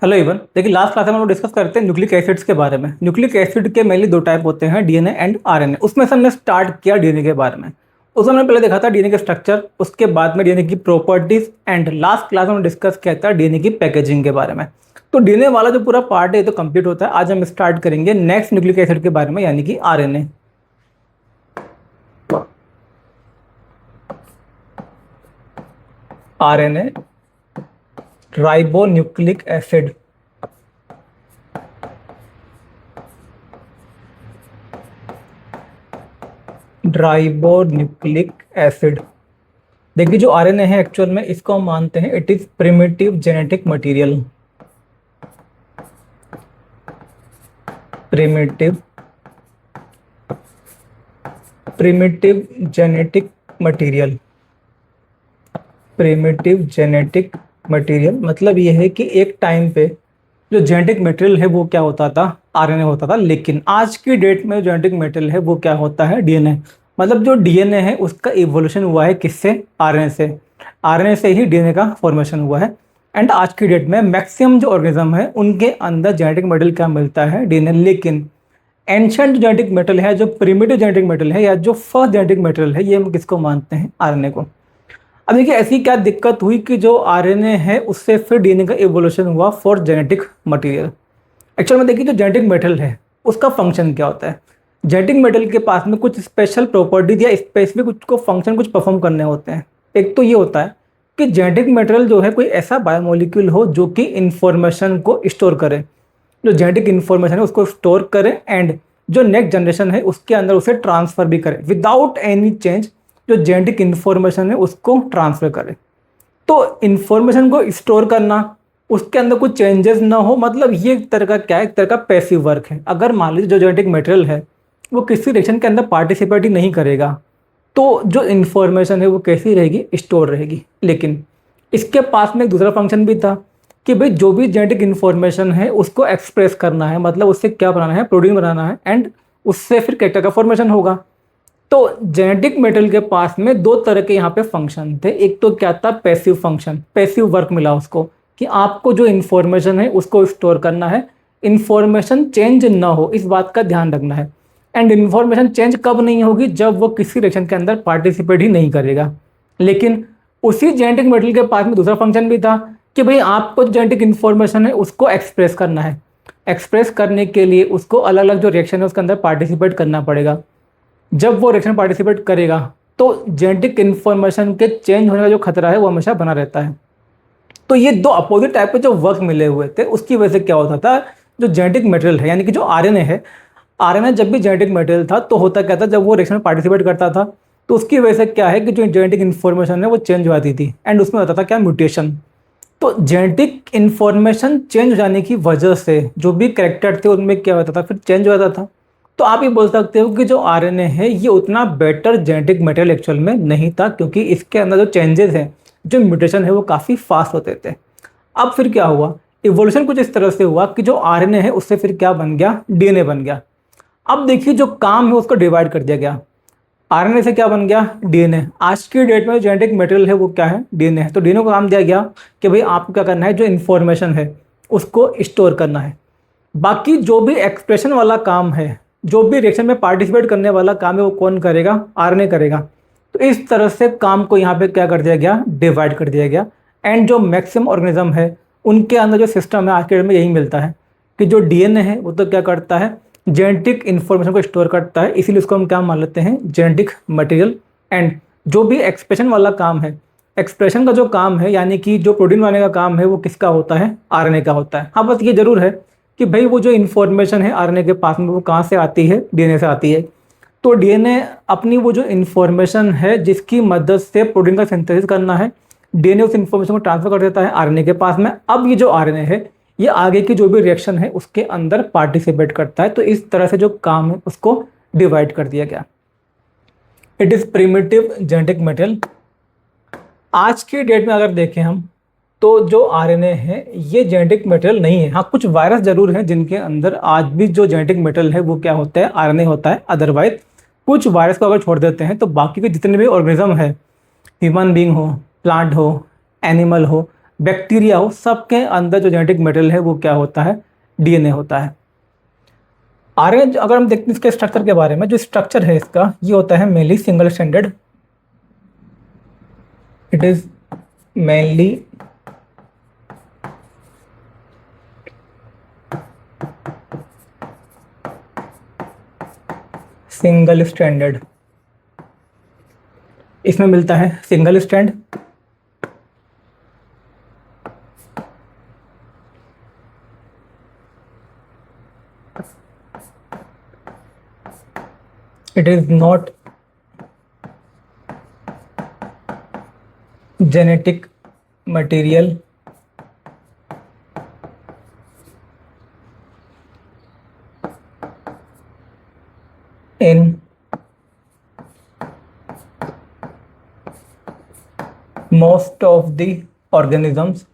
Hello even, देखिए last class में हम लोग डिस्कस करते हैं न्यूक्लिक एसिड्स के बारे में। न्यूक्लिक एसिड के मेनली दो टाइप होते हैं, डीएनए एंड आरएनए। उसमें से हमने स्टार्ट किया डीएनए के बारे में। उसमें हमने पहले देखा था डीएनए के स्ट्रक्चर, उसके बाद में डीएनए की प्रॉपर्टीज, एंड लास्ट क्लास में डिस्कस किया था डीएनए की पैकेजिंग के बारे में। तो डीएनए वाला जो पूरा पार्ट है ये तो कंप्लीट होता है। आज हम स्टार्ट करेंगे नेक्स्ट न्यूक्लिक एसिड के बारे में, यानी कि RNA. RNA, ribonucleic acid. Ribonucleic acid. देखिए जो आरएनए है एक्चुअल में इसको हम मानते हैं it is primitive genetic material. Primitive primitive genetic material. Primitive genetic material मतलब ये है कि एक टाइम पे जो जेनेटिक मटेरियल है वो क्या होता था, आरएनए होता था। लेकिन आज की डेट में जेनेटिक मटेरियल है वो क्या होता है, डीएनए। मतलब जो डीएनए है उसका इवोल्यूशन हुआ है किससे, आरएनए से। आरएनए से ही डीएनए का फॉर्मेशन हुआ है। एंड आज की डेट में मैक्सिमम जो ऑर्गेनिज्म है उनके अंदर जेनेटिक मटेरियल क्या मिलता है, डीएनए। लेकिन एंशियंट जेनेटिक मटेरियल है, जो प्रिमिटिव जेनेटिक मटेरियल है या जो फर्स्ट जेनेटिक मटेरियल है, ये हम किसको मानते हैं, आरएनए को। अब देखिए ऐसी क्या दिक्कत हुई कि जो आरएनए है उससे फिर डीएनए का इवोल्यूशन हुआ फॉर जेनेटिक मटेरियल। एक्चुअल में देखिए जो जेनेटिक मटेरियल है उसका फंक्शन क्या होता है। जेनेटिक मटेरियल के पास में कुछ स्पेशल प्रॉपर्टीज या स्पेसिफिक कुछ को फंक्शन कुछ परफॉर्म करने होते हैं। एक तो ये होता है कि जेनेटिक मटेरियल जो है कोई ऐसा बायोमोलिक्यूल हो जो कि इंफॉर्मेशन को स्टोर करे, जो जेनेटिक इंफॉर्मेशन है उसको स्टोर करे, एंड जो नेक्स्ट जनरेशन है उसके अंदर उसे ट्रांसफर भी करे विदाउट एनी चेंज। जो जेनेटिक इंफॉर्मेशन है उसको ट्रांसफर करे। तो इंफॉर्मेशन को स्टोर करना, उसके अंदर कुछ चेंजेस ना हो, मतलब ये एक तरह का क्या है, एक तरह का पैसिव वर्क है। अगर मान लीजिए जो जेनेटिक मटेरियल है वो किसी रिएक्शन के अंदर पार्टिसिपेट ही नहीं करेगा तो जो इन्फॉर्मेशन है वो कैसी रहेगी, स्टोर रहेगी। लेकिन इसके पास में एक दूसरा फंक्शन भी था कि भाई जो भी जेनेटिक इन्फॉर्मेशन है उसको एक्सप्रेस करना है, मतलब उससे क्या बनाना है, प्रोटीन बनाना है, एंड उससे फिर कैरेक्टर का फॉर्मेशन होगा। तो जेनेटिक मटेरियल के पास में दो तरह के यहाँ पे फंक्शन थे। एक तो क्या था, पैसिव फंक्शन, पैसिव वर्क मिला उसको कि आपको जो इन्फॉर्मेशन है उसको स्टोर करना है, इन्फॉर्मेशन चेंज ना हो इस बात का ध्यान रखना है। एंड इन्फॉर्मेशन चेंज कब नहीं होगी, जब वो किसी रिएक्शन के अंदर पार्टिसिपेट ही नहीं करेगा। लेकिन उसी जेनेटिक मटेरियल के पास में दूसरा फंक्शन भी था कि भाई आपको जो जेनेटिक इन्फॉर्मेशन है उसको एक्सप्रेस करना है। एक्सप्रेस करने के लिए उसको अलग अलग जो रिएक्शन है उसके अंदर पार्टिसिपेट करना पड़ेगा। जब वो रिएक्शन पार्टिसिपेट करेगा तो जेनेटिक इन्फॉर्मेशन के चेंज होने का जो खतरा है वो हमेशा बना रहता है। तो ये दो अपोजिट टाइप के जो वर्क मिले हुए थे उसकी वजह से क्या होता था, जो जेनेटिक मटेरियल है यानी कि जो आरएनए है, आरएनए जब भी जेनेटिक मटेरियल था तो होता क्या था, जब वो रिएक्शन में पार्टिसिपेट करता था तो उसकी वजह से क्या है कि जो जेनेटिक इन्फॉर्मेशन है वो चेंज हो जाती थी, एंड उसमें होता था क्या, म्यूटेशन। तो जेनेटिक इन्फॉर्मेशन चेंज हो जाने की वजह से जो भी कैरेक्टर थे उनमें क्या होता था, फिर चेंज हो जाता था। तो आप ये बोल सकते हो कि जो आरएनए है ये उतना बेटर जेनेटिक मटेरियल एक्चुअल में नहीं था, क्योंकि इसके अंदर जो चेंजेस हैं, जो म्यूटेशन है वो काफ़ी फास्ट होते थे। अब फिर क्या हुआ, इवोल्यूशन कुछ इस तरह से हुआ कि जो आरएनए है उससे फिर क्या बन गया, डीएनए बन गया। अब देखिए जो काम है उसको डिवाइड कर दिया गया। आरएनए से क्या बन गया, डीएनए। आज की डेट में जेनेटिक मटेरियल है वो क्या है, डीएनए है। तो डीएनए को काम दिया गया कि भाई आपको क्या करना है, जो इन्फॉर्मेशन है उसको स्टोर करना है। बाकी जो भी एक्सप्रेशन वाला काम है, जो भी रिएक्शन में पार्टिसिपेट करने वाला काम है वो कौन करेगा, आरएनए करेगा। तो इस तरह से काम को यहाँ पे क्या कर दिया गया, डिवाइड कर दिया गया। एंड जो मैक्सिमम ऑर्गेनिज्म है उनके अंदर जो सिस्टम है आज के डेट में यही मिलता है कि जो डीएनए है वो तो क्या करता है, जेनेटिक इन्फॉर्मेशन को स्टोर करता है, इसीलिए उसको हम क्या मान लेते हैं, जेनेटिक मटेरियल। एंड जो भी एक्सप्रेशन वाला काम है, एक्सप्रेशन का जो काम है यानी कि जो प्रोटीन बनाने का काम है वो किसका होता है, आरएनए का होता है। हाँ बस ये जरूर है कि भाई वो जो इन्फॉर्मेशन है आरएनए के पास में वो कहाँ से आती है, डीएनए से आती है। तो डीएनए अपनी वो जो इन्फॉर्मेशन है जिसकी मदद से प्रोटीन का सिंथेसिस करना है, डीएनए उस इन्फॉर्मेशन को ट्रांसफर कर देता है आरएनए के पास में। अब ये जो आरएनए है ये आगे की जो भी रिएक्शन है उसके अंदर पार्टिसिपेट करता है। तो इस तरह से जो काम है उसको डिवाइड कर दिया गया। It is primitive genetic material. आज की डेट में अगर देखें हम तो जो आरएनए है ये जेनेटिक मटेरियल नहीं है। हाँ कुछ वायरस जरूर हैं जिनके अंदर आज भी जो जेनेटिक मटेरियल है वो क्या होता है, आरएनए होता है। अदरवाइज कुछ वायरस को अगर छोड़ देते हैं तो बाकी के जितने भी ऑर्गेनिज्म है, ह्यूमन बींग हो, प्लांट हो, एनिमल हो, बैक्टीरिया हो, सबके अंदर जो जेनेटिक मटेरियल है वो क्या होता है, डीएनए होता है। आरएनए अगर हम देखते हैं इसके स्ट्रक्चर के बारे में, जो स्ट्रक्चर है इसका ये होता है mainly single stranded, it is mainly single stranded. इसमें मिलता है single strand, it is not genetic material in most of the organisms,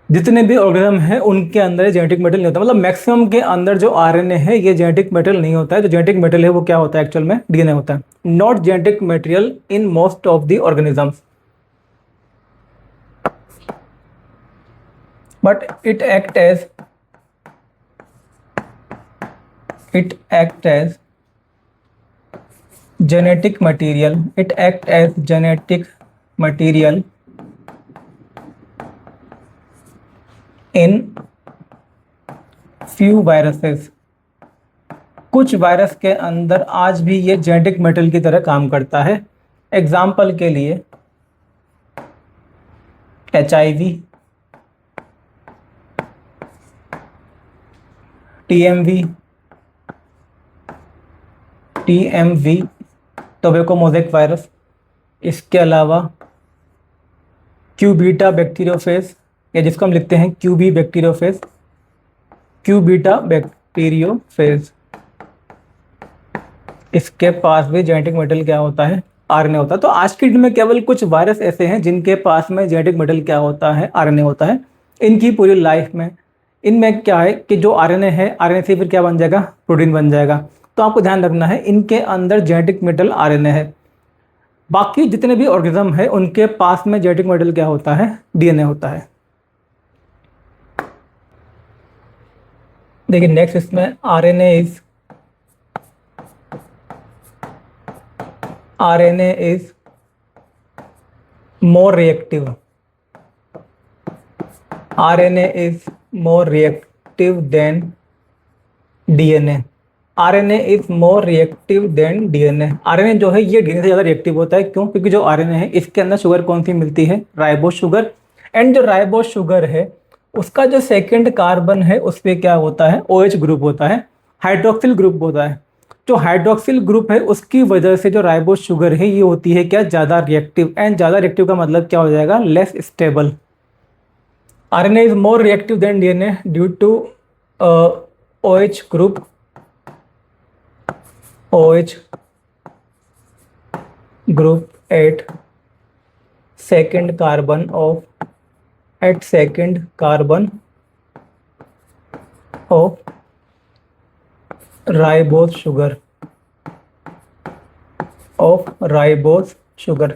जितने भी ऑर्गेनिज्म हैं उनके अंदर जेनेटिक मटेरियल नहीं होता, मतलब मैक्सिमम के अंदर जो आरएनए है ये जेनेटिक मटेरियल नहीं होता है। जो जेनेटिक मटेरियल है वो क्या होता है, एक्चुअल में डीएनए होता है। Not genetic material in most of the organisms, but it act as genetic material, it act as genetic material in few viruses, कुछ वायरस के अंदर आज भी ये जेनेटिक मटेरियल की तरह काम करता है। एग्जाम्पल के लिए HIV, TMV tobacco mosaic virus, इसके अलावा क्यूबीटा बैक्टीरियोफेज, या जिसको हम लिखते हैं क्यूबी बैक्टीरियोफेज, क्यूबीटा बैक्टीरियोफेज, इसके पास भी जेनेटिक मटेरियल क्या होता है, आरएनए होता है। तो आज की डेट में केवल कुछ वायरस ऐसे हैं जिनके पास में जेनेटिक मटेरियल क्या होता है, आरएनए होता है। इनकी पूरी लाइफ में इनमें क्या है कि जो आरएनए है, आरएनए से फिर क्या बन जाएगा, प्रोटीन बन जाएगा। तो आपको ध्यान रखना है इनके अंदर जेनेटिक मटेरियल आरएनए है। बाकी जितने भी ऑर्गेनिज्म है उनके पास में जेनेटिक मटेरियल क्या होता है, डीएनए होता है। देखिए नेक्स्ट इसमें RNA is more reactive, RNA is more reactive than DNA, RNA is more reactive than DNA. RNA जो है ये डीएनए से ज़्यादा रिएक्टिव होता है। क्यों? क्योंकि जो आरएनए है इसके अंदर शुगर कौन सी मिलती है, राइबोस शुगर। एंड जो राइबोस शुगर है उसका जो सेकंड कार्बन है उस पर क्या होता है, OH ग्रुप होता है, हाइड्रोक्सिल ग्रुप होता है। जो हाइड्रोक्सिल ग्रुप है उसकी वजह से जो राइबोस शुगर है ये होती है क्या, ज़्यादा रिएक्टिव। एंड ज़्यादा रिएक्टिव का मतलब क्या हो जाएगा, less stable. RNA is more reactive than DNA due to OH group, OH group at second carbon of ribose sugar,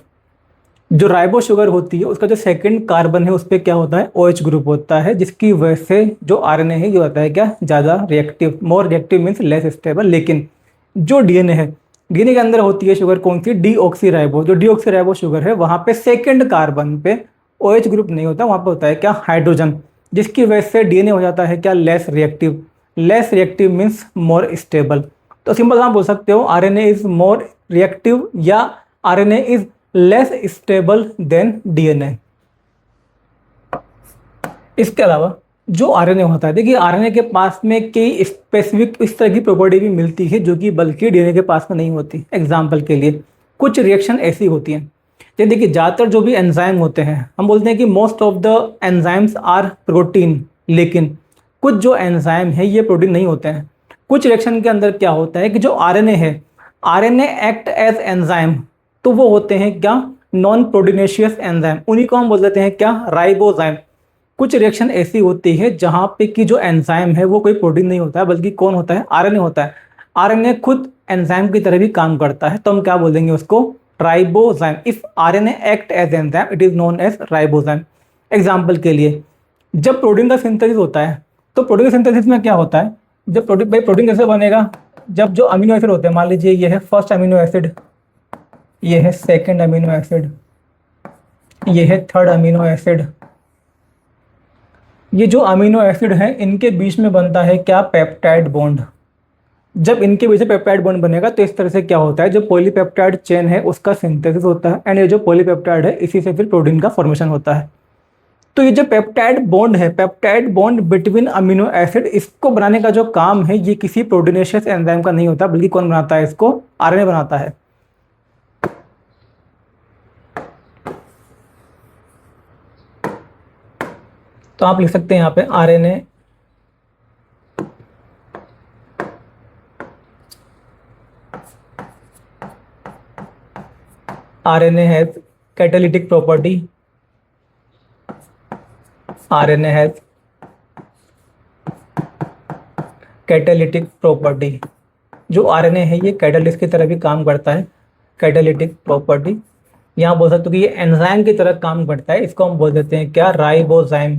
जो राइबोस शुगर होती है उसका जो सेकंड कार्बन है उस पर क्या होता है, OH ग्रुप होता है, जिसकी वजह से जो आरएनए है ये होता है क्या, ज़्यादा reactive. More reactive means less stable. लेकिन जो डीएनए है, डीएनए के अंदर होती है शुगर कौन सी, डीऑक्सीराइबोस। जो डीऑक्सीराइबोस शुगर है वहाँ पे सेकंड कार्बन पे OH ग्रुप नहीं होता, वहाँ पे होता है क्या, हाइड्रोजन, जिसकी वजह से डीएनए हो जाता है क्या, less reactive. Less reactive means more stable. तो सिंपल आप बोल सकते हो आरएनए इज मोर रिएक्टिव या RNA is less stable then DNA. इसके अलावा जो आरएनए होता है, देखिए आरएनए के पास में कई स्पेसिफिक इस तरह की प्रॉपर्टी भी मिलती है जो कि बल्कि डीएनए के पास में नहीं होती। एग्जाम्पल के लिए कुछ रिएक्शन ऐसी होती हैं, जैसे देखिए ज़्यादातर जो भी एंजाइम होते हैं हम बोलते हैं कि most of the enzymes are protein, लेकिन कुछ जो एंजाइम है ये प्रोटीन नहीं होते हैं। कुछ रिएक्शन के अंदर क्या होता है कि जो आरएनए है, आरएनए एक्ट एज एंजाइम, तो वो होते हैं क्या, नॉन प्रोटीनेशियस एंजाइम, उन्हीं को हम बोल देते हैं क्या, राइबोजाइम। कुछ रिएक्शन ऐसी होती है जहाँ पे कि जो एंजाइम है वो कोई प्रोटीन नहीं होता है बल्कि कौन होता है, आरएनए होता है। आरएनए खुद एंजाइम की तरह भी काम करता है, तो हम क्या बोल देंगे उसको, ribozyme. If RNA act as enzyme it is known as ribozyme. Example के लिए, जब प्रोटीन का सिंथेसिस होता है, तो प्रोटीन के सिंथेसिस में क्या होता है, जब प्रोटीन कैसे बनेगा, जब जो अमीनो एसिड होते हैं, मान लीजिए ये है फर्स्ट अमीनो एसिड, ये है सेकंड अमीनो एसिड, ये है थर्ड अमीनो एसिड, ये जो अमीनो एसिड है इनके बीच में बनता है क्या, पेप्टाइड बॉन्ड। जब इनके बीच में पेप्टाइड बॉन्ड बनेगा तो इस तरह से क्या होता है, जो पॉलीपेप्टाइड चेन है उसका सिंथेसिस होता है, एंड ये जो पॉलीपेप्टाइड है इसी से फिर प्रोटीन का फॉर्मेशन होता है। तो ये जो पेप्टाइड बॉन्ड है, peptide bond between amino acid, इसको बनाने का जो काम है ये किसी प्रोटीनेशियस एंजाइम का नहीं होता, बल्कि कौन बनाता है इसको, आरएनए बनाता है। तो आप लिख सकते हैं यहाँ पे RNA RNA has catalytic property, RNA has catalytic property। जो RNA है ये कैटालिस्ट की तरह भी काम करता है, कैटालिटिक प्रॉपर्टी। यहाँ बोल सकते हो कि ये एंजाइम की तरह काम करता है, इसको हम बोल देते हैं क्या, ribozyme.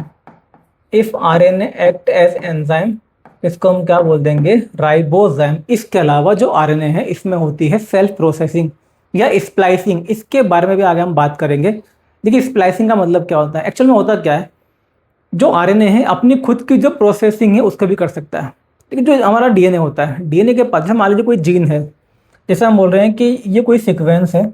If RNA act as enzyme, इसको हम क्या बोल देंगे, राइबोजाइम। इसके अलावा जो RNA है इसमें होती है सेल्फ प्रोसेसिंग या स्प्लाइसिंग, इसके बारे में भी आगे हम बात करेंगे। देखिए स्प्लाइसिंग का मतलब क्या होता है, एक्चुअल में होता क्या है, जो आरएनए है अपनी खुद की जो प्रोसेसिंग है उसको भी कर सकता है। लेकिन जो हमारा डीएनए होता है, डीएनए के पास, जैसे मान लीजिए कोई जीन है, जैसे हम बोल रहे हैं कि ये कोई सीक्वेंस है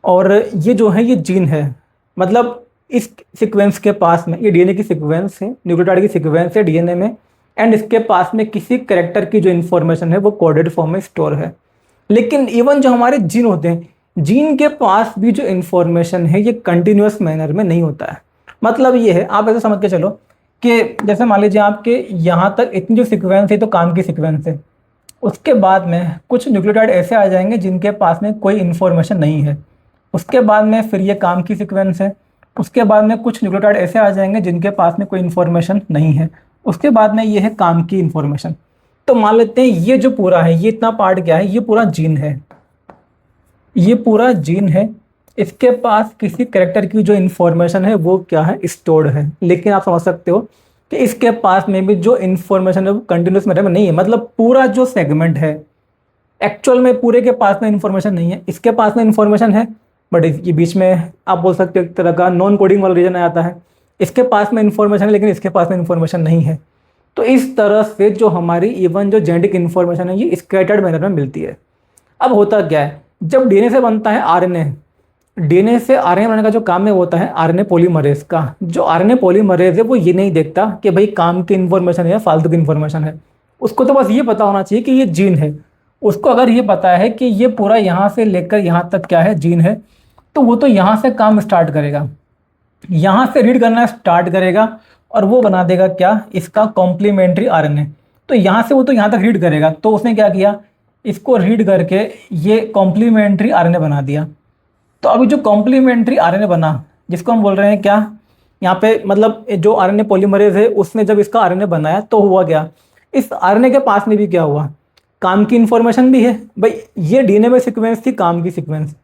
और ये जो है ये जीन है, मतलब इस सीक्वेंस के पास में, ये डीएनए की सीक्वेंस है, न्यूक्लियोटाइड की सीक्वेंस है डीएनए में, एंड इसके पास में किसी कैरेक्टर की जो इन्फॉर्मेशन है वो कोडेड फॉर्म में स्टोर है। लेकिन इवन जो हमारे जीन होते हैं, जीन के पास भी जो इन्फॉर्मेशन है ये कंटिन्यूअस मैनर में नहीं होता है। मतलब ये है, आप ऐसे समझ के चलो कि जैसे मान लीजिए आपके यहाँ तक इतनी जो सीक्वेंस है तो काम की सीक्वेंस है, उसके बाद में कुछ न्यूक्लियोटाइड ऐसे आ जाएंगे जिनके पास में कोई इन्फॉर्मेशन नहीं है, उसके बाद में फिर ये काम की सीक्वेंस है, उसके बाद में कुछ न्यूक्लियोटाइड ऐसे आ जाएंगे जिनके पास में कोई इन्फॉर्मेशन नहीं है, उसके बाद में ये है काम की इन्फॉर्मेशन। तो मान लेते हैं ये जो पूरा है, ये इतना पार्ट क्या है, ये पूरा जीन है, ये पूरा जीन है, इसके पास किसी कैरेक्टर की जो इन्फॉर्मेशन है वो क्या है, स्टोर्ड है। लेकिन आप समझ सकते हो कि इसके पास में भी जो इन्फॉर्मेशन है वो कंटिन्यूस मैटर में नहीं है, मतलब पूरा जो सेगमेंट है एक्चुअल में पूरे के पास में इन्फॉर्मेशन नहीं है, इसके पास में इन्फॉर्मेशन है बट ये बीच में आप बोल सकते हो एक तरह का नॉन कोडिंग वाला रीजन आता है, इसके पास में इन्फॉर्मेशन है लेकिन इसके पास में इन्फॉर्मेशन नहीं है। तो इस तरह से जो हमारी इवन जो जेनेटिक इन्फॉर्मेशन है ये स्कैटर्ड मैनर में मिलती है। अब होता क्या है, जब डीएनए से बनता है आरएनए, डीएनए से आरएनए बनाने का जो काम है वो होता है आरएनए पॉलीमरेज का। जो आरएनए पॉलीमरेज है वो ये नहीं देखता कि भाई काम की इन्फॉर्मेशन है या फालतू की इन्फॉर्मेशन है, उसको तो बस ये पता होना चाहिए कि ये जीन है। उसको अगर ये पता है कि ये पूरा यहाँ से लेकर यहाँ तक क्या है, जीन है, तो वो तो यहाँ से काम स्टार्ट करेगा, यहाँ से रीड करना स्टार्ट करेगा और वो बना देगा क्या, इसका कॉम्प्लीमेंट्री आरएनए। तो यहाँ से वो तो यहाँ तक रीड करेगा, तो उसने क्या किया, इसको रीड करके ये कॉम्प्लीमेंट्री आरएनए बना दिया। तो अभी जो कॉम्प्लीमेंट्री आरएनए बना, जिसको हम बोल रहे हैं क्या, यहाँ पे मतलब जो आरएनए पॉलीमरेज है उसने जब इसका आरएनए बनाया तो हुआ क्या, इस आरएनए के पास में भी क्या हुआ, काम की इन्फॉर्मेशन भी है। भाई ये डीएनए में सीक्वेंस थी काम की सीक्वेंस,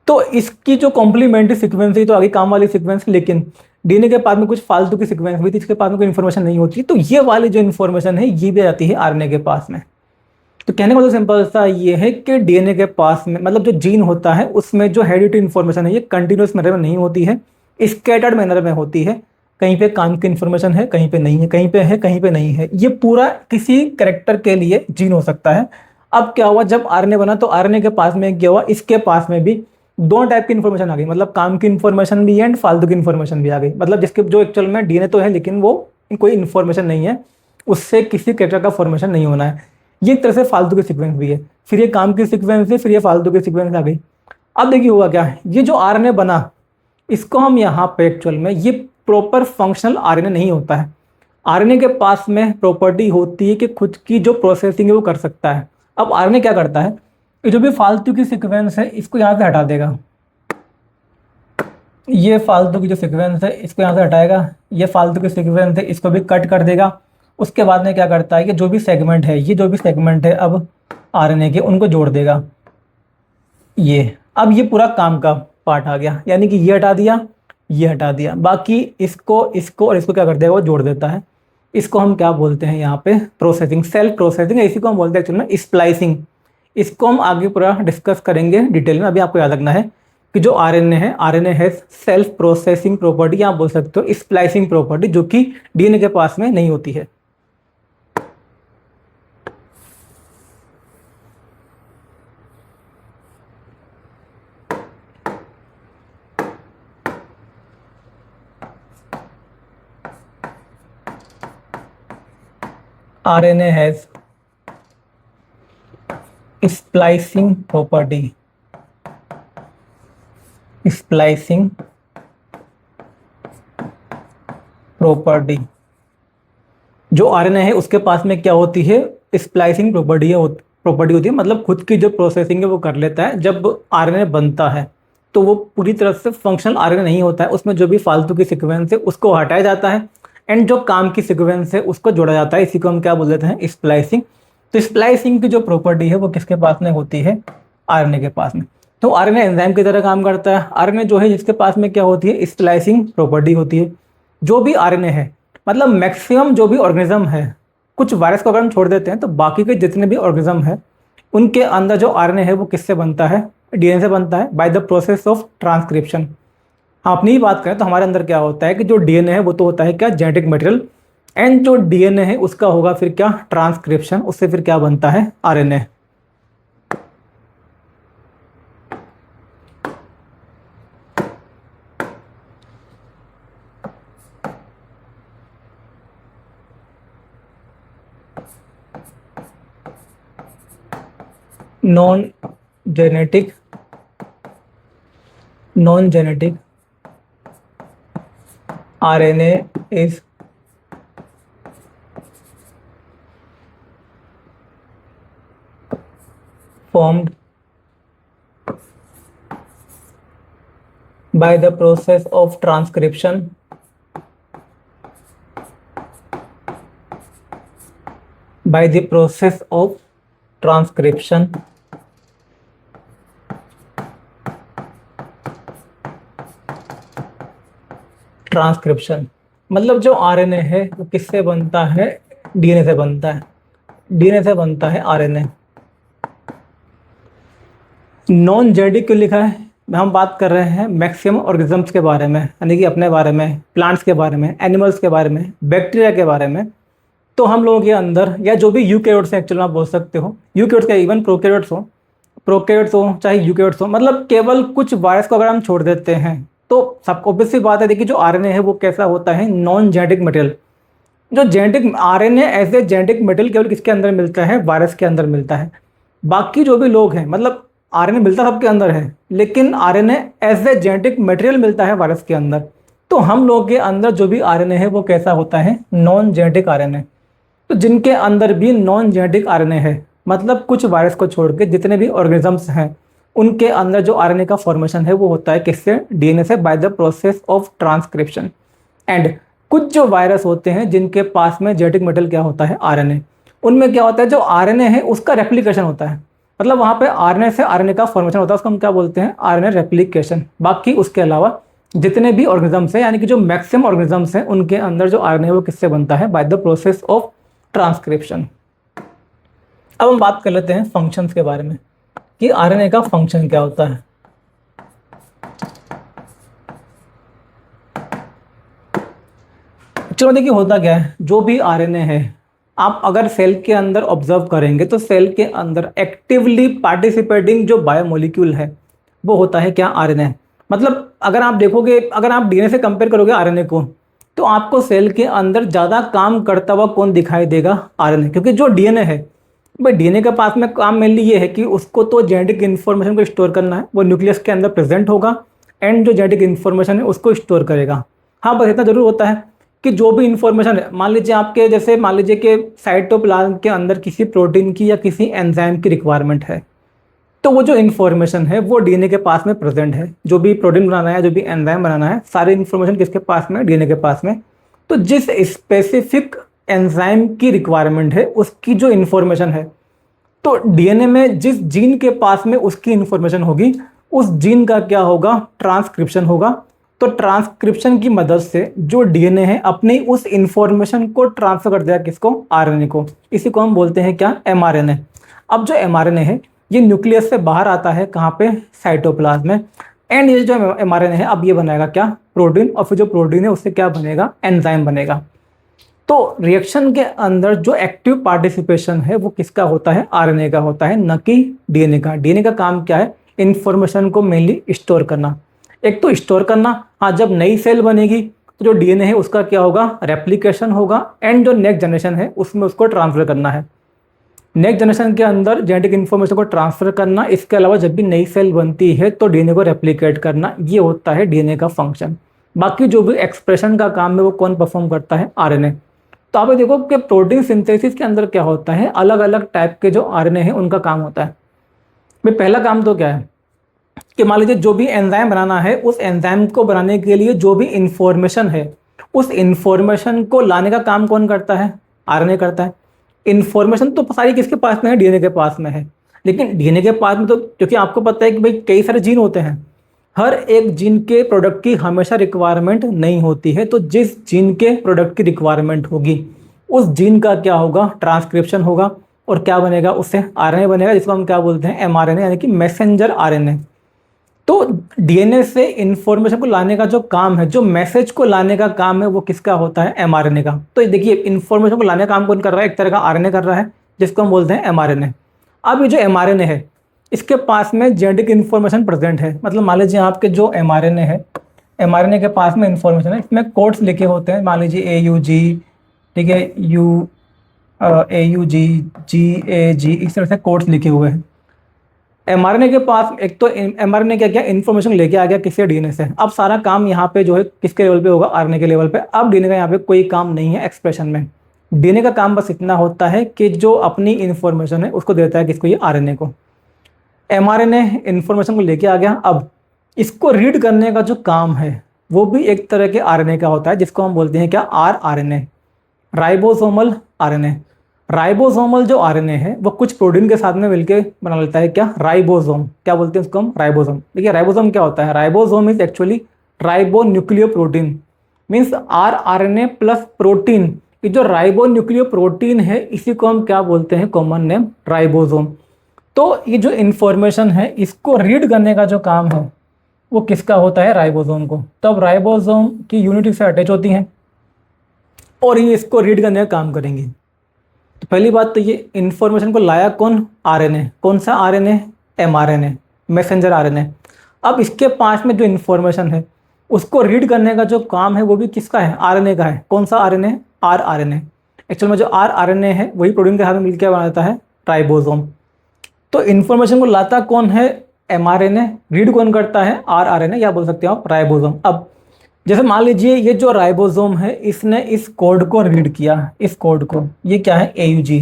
तो इसकी जो कॉम्प्लीमेंट्री सीक्वेंस थी तो आगे काम वाली सीक्वेंस, लेकिन डीएनए के पास में कुछ फालतू की सीक्वेंस भी थी, इसके पास में कोई इन्फॉर्मेशन नहीं होती, तो ये वाली जो इन्फॉर्मेशन है ये भी आती है आरएनए के पास में। तो कहने का मतलब सिंपल सा ये है कि डीएनए के पास में, मतलब जो जीन होता है उसमें जो हेरिडिटी इन्फॉर्मेशन है ये कंटिन्यूस मैनर में नहीं होती है, स्कैटर्ड मैनर में होती है। कहीं पे काम की इन्फॉर्मेशन है, कहीं पे नहीं है, कहीं पे है, कहीं पे नहीं है। ये पूरा किसी कैरेक्टर के लिए जीन हो सकता है। अब क्या हुआ, जब आरएनए बना तो आरएनए के पास में क्या हुआ, इसके पास में भी दोनों टाइप की इन्फॉर्मेशन आ गई, मतलब काम की इन्फॉर्मेशन भी एंड फालतू की इन्फॉर्मेशन भी आ गई। मतलब जिसके जो एक्चुअल में डीएनए तो है लेकिन वो कोई इन्फॉर्मेशन नहीं है, उससे किसी कैरेक्टर का फॉर्मेशन नहीं होना है। ये एक तरह से फालतू की सीक्वेंस भी है, फिर ये काम की सीक्वेंस है, फिर ये फालतू की सीक्वेंस आ गई। अब देखिए हुआ क्या है, ये जो आरएनए बना इसको हम यहाँ पे एक्चुअल में ये प्रॉपर फंक्शनल आरएनए नहीं होता है। आरएनए के पास में प्रॉपर्टी होती है कि खुद की जो प्रोसेसिंग है वो कर सकता है। अब आरएनए क्या करता है, ये जो भी फालतू की सीक्वेंस है इसको यहाँ से हटा देगा, ये फालतू की जो सीक्वेंस है इसको यहाँ से हटाएगा, ये फालतू की सीक्वेंस है इसको भी कट कर देगा। उसके बाद में क्या करता है कि जो भी सेगमेंट है, ये जो भी सेगमेंट है अब आरएनए के, उनको जोड़ देगा। ये अब ये पूरा काम का पार्ट आ गया, यानी कि ये हटा दिया, ये हटा दिया, बाकी इसको इसको और इसको क्या कर देगा, वो जोड़ देता है। इसको हम क्या बोलते हैं यहाँ पे, प्रोसेसिंग, सेल्फ प्रोसेसिंग, इसी को हम बोलते हैं एक्चुअली में स्प्लाइसिंग। इसको हम आगे पूरा डिस्कस करेंगे डिटेल में। अभी आपको याद रखना है कि जो आरएनए है, आरएनए है सेल्फ प्रोसेसिंग प्रॉपर्टी, आप बोल सकते हो स्प्लाइसिंग प्रॉपर्टी, जो कि डीएनए के पास में नहीं होती है। RNA has splicing property, splicing property। जो आरएनए है उसके पास में क्या होती है, स्प्लाइसिंग प्रॉपर्टी होती है, मतलब खुद की जो प्रोसेसिंग है वो कर लेता है। जब आरएनए बनता है तो वो पूरी तरह से फंक्शनल आरएनए नहीं होता है, उसमें जो भी फालतू की सीक्वेंस है उसको हटाया जाता है, एंड जो काम की सीक्वेंस है उसको जोड़ा जाता है। इसी को हम क्या बोल देते हैं, स्प्लाइसिंग। तो स्प्लाइसिंग की जो प्रॉपर्टी है वो किसके पास में होती है, आरएनए के पास में। तो आरएनए एंजाइम की तरह काम करता है। आरएनए जो है जिसके पास में क्या होती है, स्प्लाइसिंग प्रॉपर्टी होती है। जो भी आरएनए है, मतलब मैक्सिमम जो भी ऑर्गेनिज्म है, कुछ वायरस को अगर हम छोड़ देते हैं तो बाकी के जितने भी ऑर्गेनिज्म है उनके अंदर जो आरएनए है वो किससे बनता है, डीएनए से बनता है, by the process of transcription. हम अपनी ही बात करें तो हमारे अंदर क्या होता है कि जो डीएनए है वो तो होता है क्या, जेनेटिक मटेरियल, एंड जो डीएनए है उसका होगा फिर क्या, ट्रांसक्रिप्शन, उससे फिर क्या बनता है, RNA. non-genetic RNA is formed by the process of transcription transcription. मतलब जो आरएनए है वो किससे बनता है, डीएनए से बनता है, डीएनए से बनता है आरएनए। नॉन जेनेटिक क्यों लिखा है, हम बात कर रहे हैं मैक्सिमम ऑर्गेनिजम्स के बारे में, यानी कि अपने बारे में, प्लांट्स के बारे में, एनिमल्स के बारे में, बैक्टीरिया के बारे में। तो हम लोगों के अंदर, या जो भी यूकैरियोट्स हैं एक्चुअली आप बोल सकते हो, यूकैरियोट्स का, इवन प्रोकैरियोट्स हो चाहे यूकैरियोट्स हो, मतलब केवल कुछ वायरस को अगर हम छोड़ देते हैं तो सबको ऑब्वियस सी बात है। देखिए जो आरएनए है वो कैसा होता है, नॉन जेनेटिक मटेरियल। जो genetic RNA as a genetic material केवल किसके अंदर मिलता है, वायरस के अंदर मिलता है। बाकी जो भी लोग हैं, मतलब आरएनए मिलता सबके अंदर है, लेकिन RNA as a genetic material मिलता है वायरस के अंदर। तो हम लोग के अंदर जो भी आरएनए है वो कैसा होता है, नॉन जेनेटिक आरएनए। तो जिनके अंदर भी नॉन जेनेटिक आरएनए है, मतलब कुछ वायरस को छोड़ के जितने भी ऑर्गेनिजम्स हैं उनके अंदर जो आरएनए का फॉर्मेशन है वो होता है किससे, डीएनए से, by the process of transcription. And कुछ जो वायरस होते हैं जिनके पास में जेनेटिक मटेरियल क्या होता है, आरएनए, उनमें क्या होता है, जो आरएनए है उसका रेप्लिकेशन होता है। मतलब वहाँ पे आरएनए से आरएनए का फॉर्मेशन होता है, उसको हम क्या बोलते हैं, आरएनए रेप्लिकेशन। बाकी उसके अलावा जितने भी ऑर्गेनिजम्स हैं, यानी कि जो मैक्सिमम ऑर्गेनिजम्स हैं, उनके अंदर जो आरएनए है वो किससे बनता है, by the process of transcription. अब हम बात कर लेते हैं फंक्शंस के बारे में कि आरएनए का फंक्शन क्या होता है। चलो देखिए होता क्या है, जो भी आरएनए है आप अगर सेल के अंदर ऑब्जर्व करेंगे तो सेल के अंदर एक्टिवली पार्टिसिपेटिंग जो बायोमोलिक्यूल है वो होता है क्या, आरएनए। मतलब अगर आप देखोगे, अगर आप डीएनए से कंपेयर करोगे आरएनए को, तो आपको सेल के अंदर ज़्यादा काम करता हुआ कौन दिखाई देगा, आरएनए। क्योंकि जो डीएनए है भाई, डीएनए के पास में काम मेनली ये है कि उसको तो जेनेटिक इन्फॉर्मेशन को स्टोर करना है, वो न्यूक्लियस के अंदर प्रेजेंट होगा एंड जो जेनेटिक इन्फॉर्मेशन है उसको स्टोर करेगा। हाँ, बस इतना जरूर होता है कि जो भी इन्फॉर्मेशन है, मान लीजिए आपके, जैसे मान लीजिए कि साइटोप्लाज्म के अंदर किसी प्रोटीन की या किसी एंजाइम की रिक्वायरमेंट है, तो वो जो इन्फॉर्मेशन है वो डीएनए के पास में प्रेजेंट है। जो भी प्रोटीन बनाना है, जो भी एंजाइम बनाना है, सारी इन्फॉर्मेशन किसके पास में, डीएनए के पास में। तो जिस स्पेसिफिक एंजाइम की रिक्वायरमेंट है उसकी जो इन्फॉर्मेशन है तो डीएनए में जिस जीन के पास में उसकी इंफॉर्मेशन होगी, उस जीन का क्या होगा, ट्रांसक्रिप्शन होगा। तो ट्रांसक्रिप्शन की मदद से जो डीएनए है अपनी उस इंफॉर्मेशन को ट्रांसफर कर देगा किसको, आरएनए को। इसी को हम बोलते हैं क्या, एमआरएनए। अब जो एमआरएनए है ये न्यूक्लियस से बाहर आता है, कहाँ पे, साइटोप्लाज्म में। एंड ये जो एमआरएनए है अब ये बनाएगा क्या, प्रोटीन, और फिर जो प्रोटीन है उससे क्या बनेगा, एंजाइम बनेगा। तो रिएक्शन के अंदर जो एक्टिव पार्टिसिपेशन है वो किसका होता है, आरएनए का होता है, न कि डीएनए का। डीएनए का काम क्या है, इंफॉर्मेशन को मेनली स्टोर करना। एक तो स्टोर करना, हाँ, जब नई सेल बनेगी तो जो डीएनए है उसका क्या होगा, रेप्लिकेशन होगा, एंड जो नेक्स्ट जनरेशन है उसमें उसको ट्रांसफर करना है। नेक्स्ट जनरेशन के अंदर जेनेटिक इन्फॉर्मेशन को ट्रांसफर करना, इसके अलावा जब भी नई सेल बनती है तो डीएनए को रेप्लिकेट करना, ये होता है डीएनए का फंक्शन। बाकी जो भी एक्सप्रेशन का काम है वो कौन परफॉर्म करता है, आरएनए। तो आप ये देखो कि प्रोटीन सिंथेसिस के अंदर क्या होता है, अलग अलग टाइप के जो आरएनए हैं उनका काम होता है। भाई पहला काम तो क्या है कि मान लीजिए जो भी एंजाइम बनाना है, उस एंजाइम को बनाने के लिए जो भी इंफॉर्मेशन है उस इंफॉर्मेशन को लाने का काम कौन करता है, आरएनए करता है। इंफॉर्मेशन तो सारी किसके पास में है, डीएनए के पास में है। लेकिन डीएनए के पास में तो, क्योंकि आपको पता है कि भाई कई सारे जीन होते हैं, हर एक जीन के प्रोडक्ट की हमेशा रिक्वायरमेंट नहीं होती है। तो जिस जीन के प्रोडक्ट की रिक्वायरमेंट होगी उस जीन का क्या होगा, ट्रांसक्रिप्शन होगा, और क्या बनेगा, उससे आरएनए बनेगा, जिसको हम क्या बोलते हैं, एमआरएनए, यानी कि मैसेंजर आरएनए। तो डीएनए से इंफॉर्मेशन को लाने का जो काम है, जो मैसेज को लाने का काम है, वो किसका होता है, एमआरएनए का। तो देखिए इंफॉर्मेशन को लाने का काम कौन कर रहा है, एक तरह का आरएनए कर रहा है, जिसको हम बोलते हैं एमआरएनए। अब ये जो एमआरएनए है इसके पास में जेनेटिक इन्फॉर्मेशन प्रेजेंट है। मतलब मान लीजिए आपके जो एमआरएनए है, एमआरएनए के पास में इन्फॉर्मेशन है, इसमें कोड्स लिखे होते हैं, मान लीजिए AUG, ठीक है, AUG, GAG, इस तरह से कोड्स लिखे हुए हैं। एमआरएनए के पास एक तो एमआरएनए क्या किया, इन्फॉर्मेशन लेके आ गया किससे, डीएनए से। अब सारा काम यहाँ पे जो है किसके लेवल पे होगा, आरएनए के लेवल पे। अब डीएनए का यहाँ पे कोई काम नहीं है एक्सप्रेशन में। डीएनए का काम बस इतना होता है कि जो अपनी इन्फॉर्मेशन है उसको देता है किसको, ये आरएनए को। एमआरएनए इन्फॉर्मेशन को लेके आ गया, अब इसको रीड करने का जो काम है वो भी एक तरह के आरएनए का होता है, जिसको हम बोलते हैं क्या, आरआरएनए, राइबोसोमल आरएनए। राइबोसोमल जो आरएनए है वो कुछ प्रोटीन के साथ में मिलकर बना लेता है क्या, राइबोसोम। क्या बोलते हैं उसको हम, राइबोसोम। देखिए राइबोसोम क्या होता है, ribosome is actually ribonucleoprotein, means rRNA plus protein. ये जो राइबोन्यूक्लियोप्रोटीन है इसी को हम क्या बोलते हैं, कॉमन नेम राइबोसोम। तो ये जो इन्फॉर्मेशन है इसको रीड करने का जो काम है वो किसका होता है, राइबोसोम को। तो अब राइबोसोम की यूनिट इससे अटैच होती हैं और ये इसको रीड करने का काम करेंगी। तो पहली बात तो ये इन्फॉर्मेशन को लाया कौन, आरएनए। कौन सा आरएनए, एमआरएनए, मैसेंजर आरएनए। अब इसके पास में जो इन्फॉर्मेशन है उसको रीड करने का जो काम है वो भी किसका है, आरएनए का है। कौन सा आरएनए, आरआरएनए। एक्चुअल में जो आरआरएनए है वही प्रोटीन के साथ में मिलकर बनाता है राइबोसोम। तो इन्फॉर्मेशन को लाता कौन है, एमआरएनए, रीड कौन करता है, आरआरएनए, या बोल सकते हो आप राइबोसोम। अब जैसे मान लीजिए ये जो राइबोसोम है इसने इस कोड को रीड किया, इस कोड को, ये क्या है, AUG।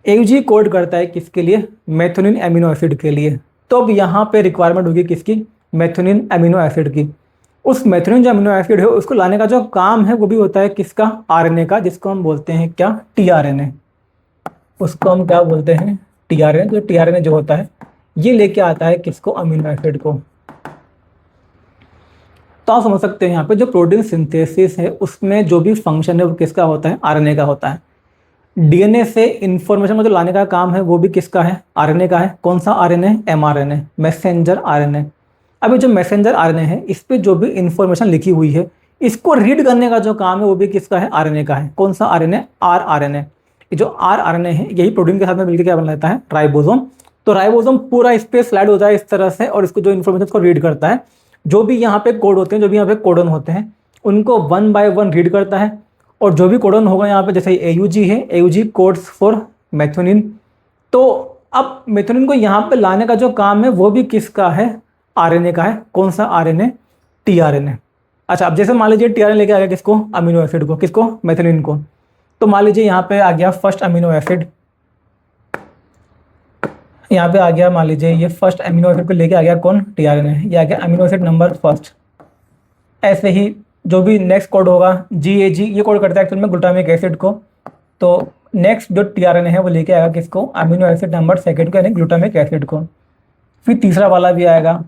AUG कोड करता है किसके लिए, मेथियोनिन एमिनो एसिड के लिए। तो अब यहाँ पे रिक्वायरमेंट होगी किसकी, मेथियोनिन एमिनो एसिड की। उस मेथियोनिन जो अमीनो एसिड है उसको लाने का जो काम है वो भी होता है किसका, आरएनए का, जिसको हम बोलते हैं क्या, टीआरएनए। उसको हम क्या बोलते हैं, टीआरएनए। जो टीआरएनए जो होता है ये लेके आता है किसको, अमीनो एसिड को। तो आप समझ सकते हैं यहाँ पे जो प्रोटीन सिंथेसिस है उसमें जो भी फंक्शन है वो किसका होता है, आरएनए का होता है। डीएनए से इंफॉर्मेशन को जो लाने का काम है वो भी किसका है, आरएनए का है। कौन सा आरएनए, एमआरएनए, मैसेंजर आरएनए। अब ये जो मैसेंजर आरएनए है इस पे जो भी इंफॉर्मेशन लिखी हुई है इसको रीड करने का जो काम है वो भी किसका है, आरएनए का है। कौन सा आरएनए, आरआरएनए। ये जो आरआरएनए है यही प्रोटीन के साथ में मिलकर क्या बना लेता है, राइबोसोम। तो राइबोसोम पूरा इस पे स्लाइड होता है इस तरह से, और इसको जो इन्फॉर्मेशन को रीड करता है, जो भी यहाँ पे कोड होते हैं, जो भी यहाँ पे कोडन होते हैं उनको 1 बाय 1 रीड करता है। और जो भी कोडन होगा यहाँ पे, जैसे AUG है, AUG कोड्स फॉर मेथियोनिन। तो अब मेथियोनिन को यहाँ पे लाने का जो काम है वो भी किसका है, आरएनए का है। कौन सा आरएनए, टीआरएनए। अच्छा, अब जैसे मान लीजिए टीआरएनए लेके आ गया किसको, अमीनो एसिड को, किसको, मेथियोनिन को। तो मान लीजिए यहाँ पे आ गया फर्स्ट अमीनो एसिड, यहाँ पे आ गया, मान लीजिए ये फर्स्ट अमीनो एसिड को लेके आ गया कौन, टीआरएनए। ये आ गया अमीनो एसिड नंबर फर्स्ट। ऐसे ही जो भी नेक्स्ट कोड होगा GAG, ये कोड करता है एक्चुअल में ग्लूटामिक एसिड को। तो नेक्स्ट जो टीआरएनए है वो लेके आएगा किसको, अमीनो एसिड नंबर सेकंड को यानी ग्लूटामिक एसिड को। फिर तीसरा वाला भी आएगा,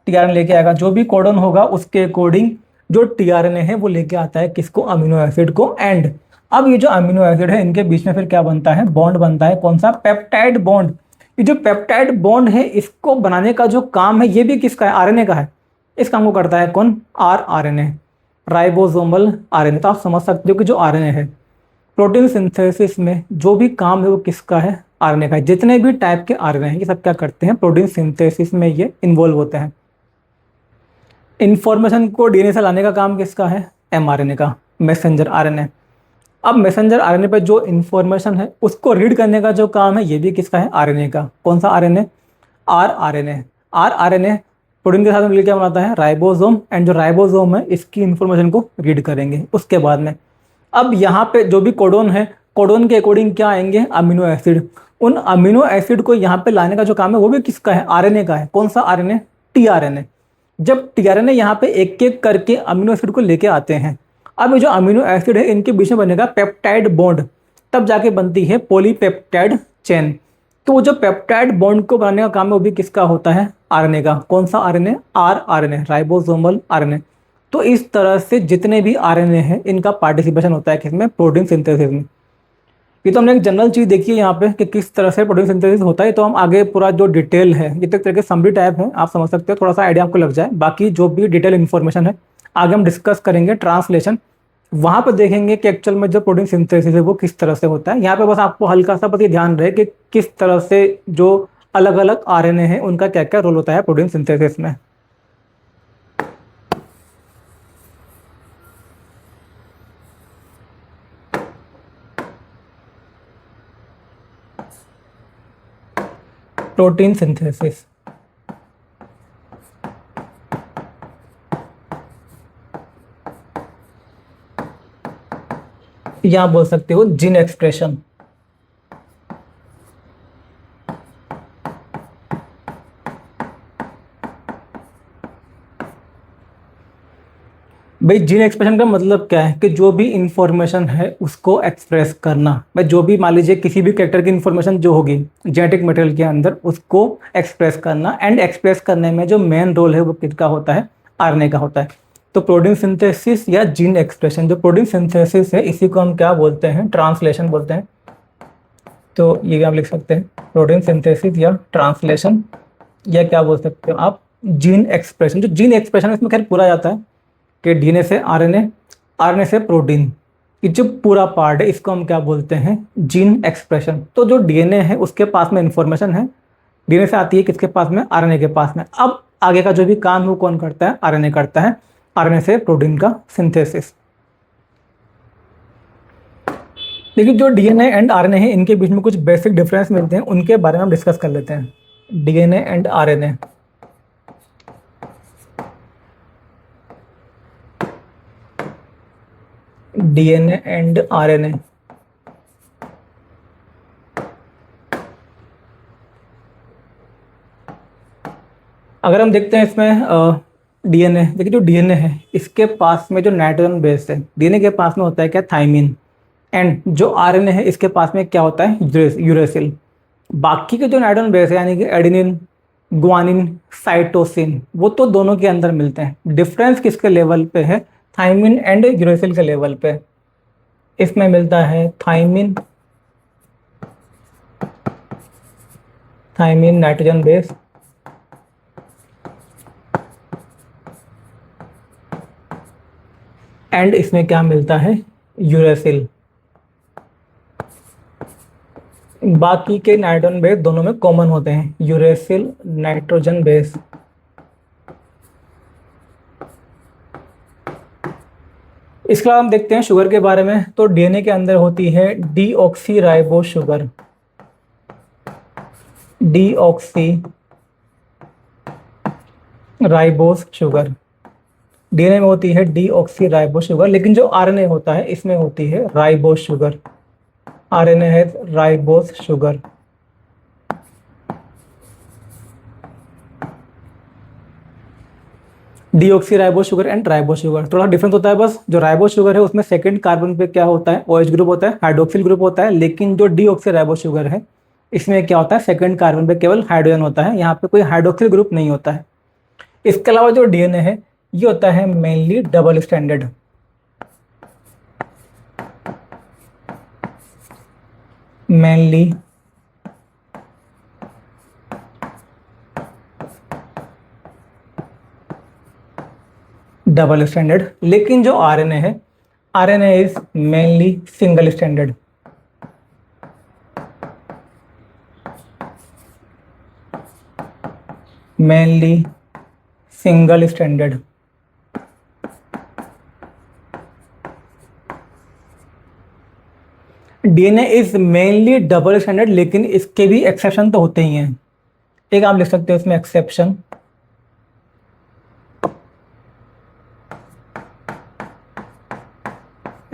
टीआरएनए लेके आएगा, जो भी कोडन होगा उसके अकॉर्डिंग जो टीआरएनए है वो लेके आता है किसको, अमीनो एसिड को। एंड अब ये जो अमीनो एसिड है इनके बीच में फिर क्या बनता है, बॉन्ड बनता है, कौन सा, पेप्टाइड बॉन्ड। ये जो पेप्टाइड बॉन्ड है इसको बनाने का जो काम है ये भी किसका है, आरएनए का है। इस काम को करता है कौन, आरएनए, राइबोसोमल आरएनए। तो आप समझ सकते हो कि जो आरएनए है प्रोटीन सिंथेसिस में जो भी काम है वो किसका है, आरएनए का है। जितने भी टाइप के आरएनए हैं ये सब क्या करते हैं, प्रोटीन सिंथेसिस में ये इन्वॉल्व होते हैं। इंफॉर्मेशन को डीएनए से लाने का काम किसका है, एमआरएनए का, मैसेंजर आरएनए। अब मैसेंजर आरएनए पे जो इन्फॉर्मेशन है उसको रीड करने का जो काम है ये भी किसका है, आरएनए का। कौन सा आरएनए, आरएनए। आरएनए प्रोटीन के साथ मिलकर क्या बनाता है, राइबोसोम। एंड जो राइबोसोम है इसकी इन्फॉर्मेशन को रीड करेंगे उसके बाद में। अब यहाँ पे जो भी कोडोन है, कोडोन के अकॉर्डिंग क्या आएंगे, अमीनो एसिड। उन अमीनो एसिड को यहाँ पे लाने का जो काम है वो भी किसका है, आरएनए का है। कौन सा आरएनए, टीआरएनए। जब टीआरएनए यहाँ पे एक एक करके अमीनो एसिड को लेके आते हैं, अब ये जो अमीनो एसिड है इनके बीच में बनेगा पेप्टाइड बॉन्ड, तब जाके बनती है पॉलीपेप्टाइड चेन। तो वो जो पेप्टाइड बॉन्ड को बनाने का काम है वो भी किसका होता है, आरएनए का। कौन सा आरएनए, आरएनए, राइबोसोमल आरएनए। तो इस तरह से जितने भी आरएनए हैं इनका पार्टिसिपेशन होता है किसमें, प्रोटीन सिंथेसिस में। ये तो हमने एक जनरल चीज़ देखी है यहाँ पे कि किस तरह से प्रोटीन सिंथेसिस होता है। तो हम आगे पूरा जो डिटेल है, ये तो एक तरह के समरी टाइप है, आप समझ सकते हो, थोड़ा सा आइडिया आपको लग जाए। बाकी जो भी डिटेल इन्फॉर्मेशन है आगे हम डिस्कस करेंगे ट्रांसलेशन, वहाँ पर देखेंगे कि एक्चुअल में जो प्रोटीन सिंथेसिस है वो किस तरह से होता है। यहाँ पे बस आपको हल्का सा बस ये ध्यान रहे कि किस तरह से जो अलग अलग आरएनए हैं उनका क्या क्या रोल होता है प्रोटीन सिंथेसिस में। प्रोटीन सिंथेसिस, या बोल सकते हो जीन एक्सप्रेशन। भाई जीन एक्सप्रेशन का मतलब क्या है कि जो भी इंफॉर्मेशन है उसको एक्सप्रेस करना। भाई जो भी मान लीजिए किसी भी कैरेक्टर की इंफॉर्मेशन जो होगी जेनेटिक मटेरियल के अंदर उसको एक्सप्रेस करना। एंड एक्सप्रेस करने में जो मेन रोल है वो किसका होता है, आरएनए का होता है। तो प्रोटीन सिंथेसिस या जीन एक्सप्रेशन, जो प्रोटीन सिंथेसिस है इसी को हम क्या बोलते हैं, ट्रांसलेशन बोलते हैं। तो ये आप लिख सकते हैं प्रोटीन सिंथेसिस या ट्रांसलेशन, या क्या बोल सकते हो आप, जीन एक्सप्रेशन। जो जीन एक्सप्रेशन इसमें खैर पूरा जाता है कि डीएनए से आरएनए, आरएनए से प्रोटीन, ये जो पूरा पार्ट है इसको हम क्या बोलते हैं, जीन एक्सप्रेशन। तो जो डीएनए है उसके पास में इंफॉर्मेशन है, डीएनए से आती है किसके पास में, आरएनए के पास में। अब आगे का जो भी काम है वो कौन करता है, आरएनए करता है, आरएनए से प्रोटीन का सिंथेसिस। लेकिन जो डीएनए एंड आरएनए है इनके बीच में कुछ बेसिक डिफरेंस मिलते हैं, उनके बारे में हम डिस्कस कर लेते हैं। DNA and RNA, DNA and RNA, अगर हम देखते हैं इसमें डीएनए, देखिए जो डीएनए है इसके पास में जो नाइट्रोजन बेस है, डीएनए के पास में होता है क्या, थाइमिन। एंड जो आरएनए है इसके पास में क्या होता है, यूरेसिल। बाकी के जो नाइट्रोजन बेस है यानी कि एडेनिन, ग्वानिन, साइटोसिन, वो तो दोनों के अंदर मिलते हैं। डिफरेंस किसके लेवल पे है, थाइमिन एंड यूरेसिल के लेवल पे। इसमें मिलता है thymine, thymine nitrogen base, and इसमें क्या मिलता है, यूरेसिल। बाकी के नाइट्रोजन बेस दोनों में कॉमन होते हैं, यूरेसिल नाइट्रोजन बेस। इसके अलावा हम देखते हैं शुगर के बारे में। तो डीएनए के अंदर होती है deoxy ribo sugar, deoxy ribose sugar. DNA में होती है डीऑक्सी राइबोस शुगर, लेकिन जो आरएनए होता है इसमें होती है राइबोस शुगर। आरएनए है ribose sugar. Deoxy ribo sugar and ribo sugar, थोड़ा डिफरेंस होता है बस। जो राइबो शुगर है उसमें सेकंड कार्बन पे क्या होता है, OH ग्रुप होता है, हाइड्रोक्सिल ग्रुप होता है। लेकिन जो डीऑक्सी राइबो शुगर है इसमें क्या होता है, सेकंड कार्बन पे केवल हाइड्रोजन होता है, यहाँ पे कोई हाइड्रोक्सिल ग्रुप नहीं होता है। इसके अलावा जो डीएनए है ये होता है mainly double standard. Mainly double standard. लेकिन जो आरएनए है, RNA is mainly single standard. Mainly single standard. DNA is mainly double standard, लेकिन इसके भी एक्सेप्शन तो होते ही हैं। एक आप लिख सकते हो इसमें exception,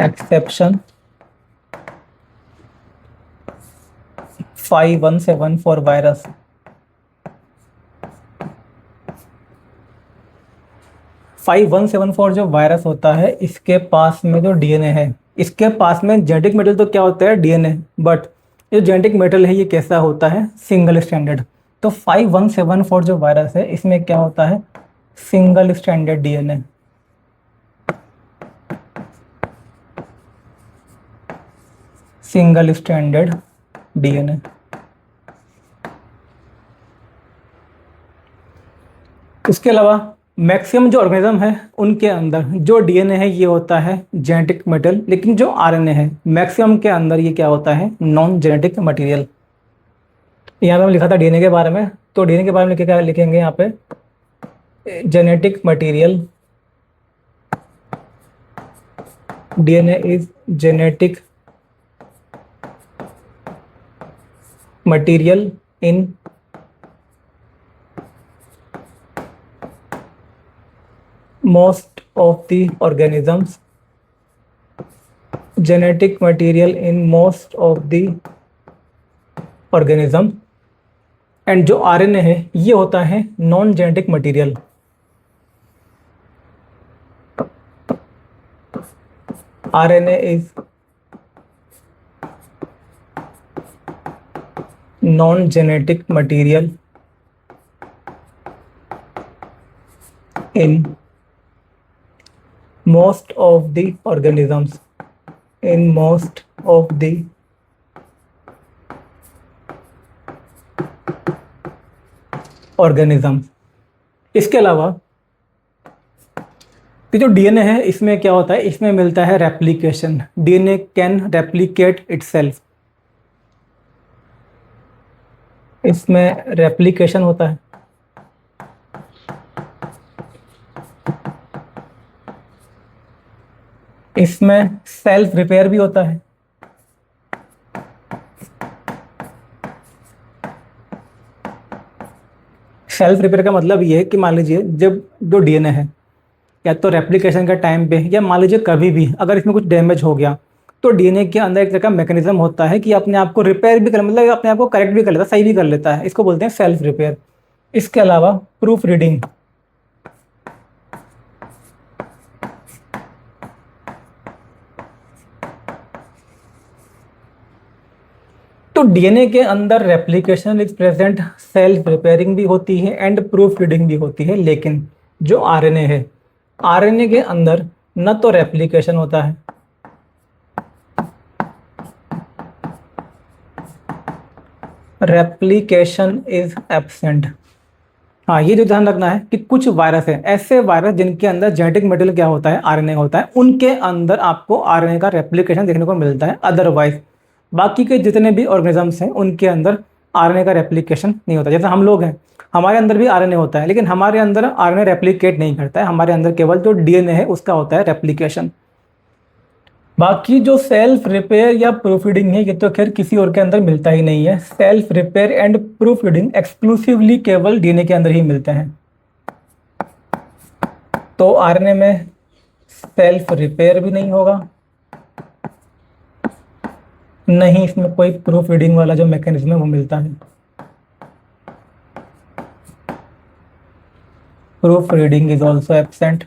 exception 5174 virus. Five one seven four जो वायरस होता है इसके पास में जो डीएनए है, इसके पास में जेनेटिक मेटेरियल तो क्या होता है, डीएनए, बट जो जेनेटिक मेटेरियल है ये कैसा होता है, सिंगल स्टैंडर्ड। तो 5174 जो वायरस है इसमें क्या होता है, single standard DNA. Single standard DNA. इसके अलावा मैक्सिमम जो ऑर्गेनिज्म है उनके अंदर जो डीएनए है ये होता है जेनेटिक मटेरियल, लेकिन जो आरएनए है मैक्सिमम के अंदर ये क्या होता है, नॉन जेनेटिक मटेरियल। यहाँ पे हम लिखा था डीएनए के बारे में, तो डीएनए के बारे में क्या लिखेंगे यहाँ पे, genetic material. DNA is genetic material in most of the organisms, genetic material in most of the organism। And जो आरएनए है ये होता है non genetic material. RNA is non genetic material in most of the organisms, in most of the organisms। इसके अलावा जो DNA है इसमें क्या होता है, इसमें मिलता है replication. DNA can replicate itself, इसमें रेप्लिकेशन होता है। इसमें सेल्फ रिपेयर भी होता है। सेल्फ रिपेयर का मतलब ये है कि मान लीजिए जब जो डीएनए है या तो रेप्लिकेशन का टाइम पे या मान लीजिए कभी भी अगर इसमें कुछ डैमेज हो गया तो डीएनए के अंदर एक तरह का मैकेनिज्म होता है कि अपने आप को रिपेयर भी कर, मतलब अपने आप को करेक्ट भी कर लेता है, सही भी कर लेता है। इसको बोलते हैं सेल्फ रिपेयर। इसके अलावा प्रूफ रीडिंग, तो डीएनए के अंदर replication is present, self repairing भी होती है एंड प्रूफ रीडिंग भी होती है। लेकिन जो आरएनए है, आरएनए के अंदर न तो रेप्लिकेशन होता है, रेप्लिकेशन इज एब्सेंट। हाँ, ये जो ध्यान रखना है कि कुछ वायरस है, ऐसे वायरस जिनके अंदर जेनेटिक मटेरियल क्या होता है, आरएनए होता है, उनके अंदर आपको आरएनए का रेप्लिकेशन देखने को मिलता है। अदरवाइज बाकी के जितने भी ऑर्गेनिजम्स हैं उनके अंदर आरएनए का रेप्लिकेशन नहीं होता। जैसे हम लोग हैं, हमारे अंदर भी आरएनए होता है, लेकिन हमारे अंदर आरएनए रेप्लिकेट नहीं करता है, हमारे अंदर केवल जो डीएनए है उसका होता है रेप्लिकेशन। बाकी जो सेल्फ रिपेयर या प्रूफ रीडिंग है ये तो खैर किसी और के अंदर मिलता ही नहीं है। Self repair and proof reading exclusively केवल डीएनए के अंदर ही मिलते हैं। तो आरएनए में सेल्फ रिपेयर भी नहीं होगा, नहीं इसमें कोई प्रूफ रीडिंग वाला जो मैकेनिज्म है वो मिलता है। Proof reading is also absent.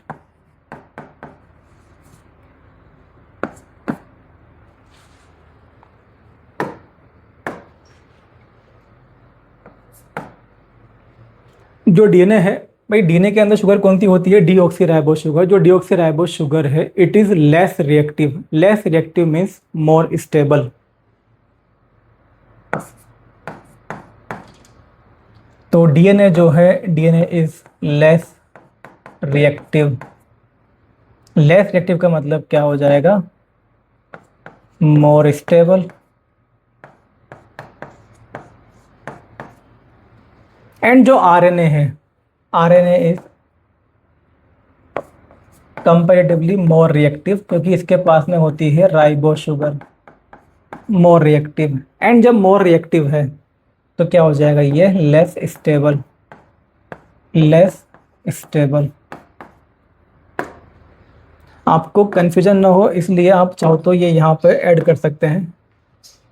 जो डीएनए है भाई, डीएनए के अंदर शुगर कौन सी होती है? Deoxyribose sugar. जो डीऑक्सीराइबोस शुगर है it is less reactive. Less reactive means more stable. तो डीएनए जो है, DNA is less reactive. Less reactive का मतलब क्या हो जाएगा? More stable. एंड जो आरएनए है, RNA is comparatively more reactive, क्योंकि इसके पास में होती है ribose sugar, more reactive. And जब मोर रिएक्टिव है तो क्या हो जाएगा? ये लेस स्टेबल। Less stable. आपको कंफ्यूजन ना हो इसलिए आप चाहो तो ये यहाँ पे ऐड कर सकते हैं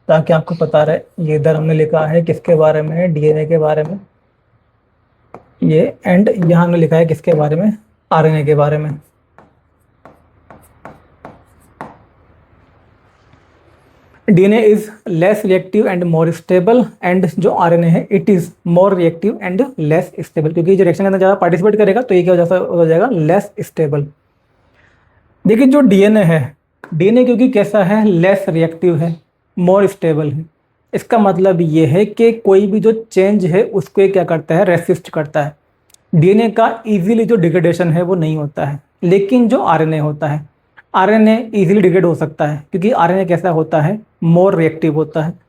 ताकि आपको पता रहे ये इधर हमने लिखा है किसके बारे में है, डीएनए के बारे में ये, एंड यहाँ हमने लिखा है किसके बारे में? आरएनए के बारे में। DNA is less reactive and more stable, and जो आरएनए है it is more reactive and less stable, क्योंकि जो रिएक्शन के अंदर ज़्यादा पार्टिसिपेट करेगा तो ये क्या हो जाएगा? Less stable. देखिए जो डीएनए है, डीएनए क्योंकि कैसा है? लेस रिएक्टिव है, मोर स्टेबल है। इसका मतलब ये है कि कोई भी जो चेंज है उसको ये क्या करता है? रेसिस्ट करता है। डीएनए का इजीली जो डिग्रेडेशन है वो नहीं होता है, लेकिन जो आरएनए होता है, आरएनए इजीली डिग्रेड हो सकता है, क्योंकि आरएनए कैसा होता है? मोर रिएक्टिव होता है।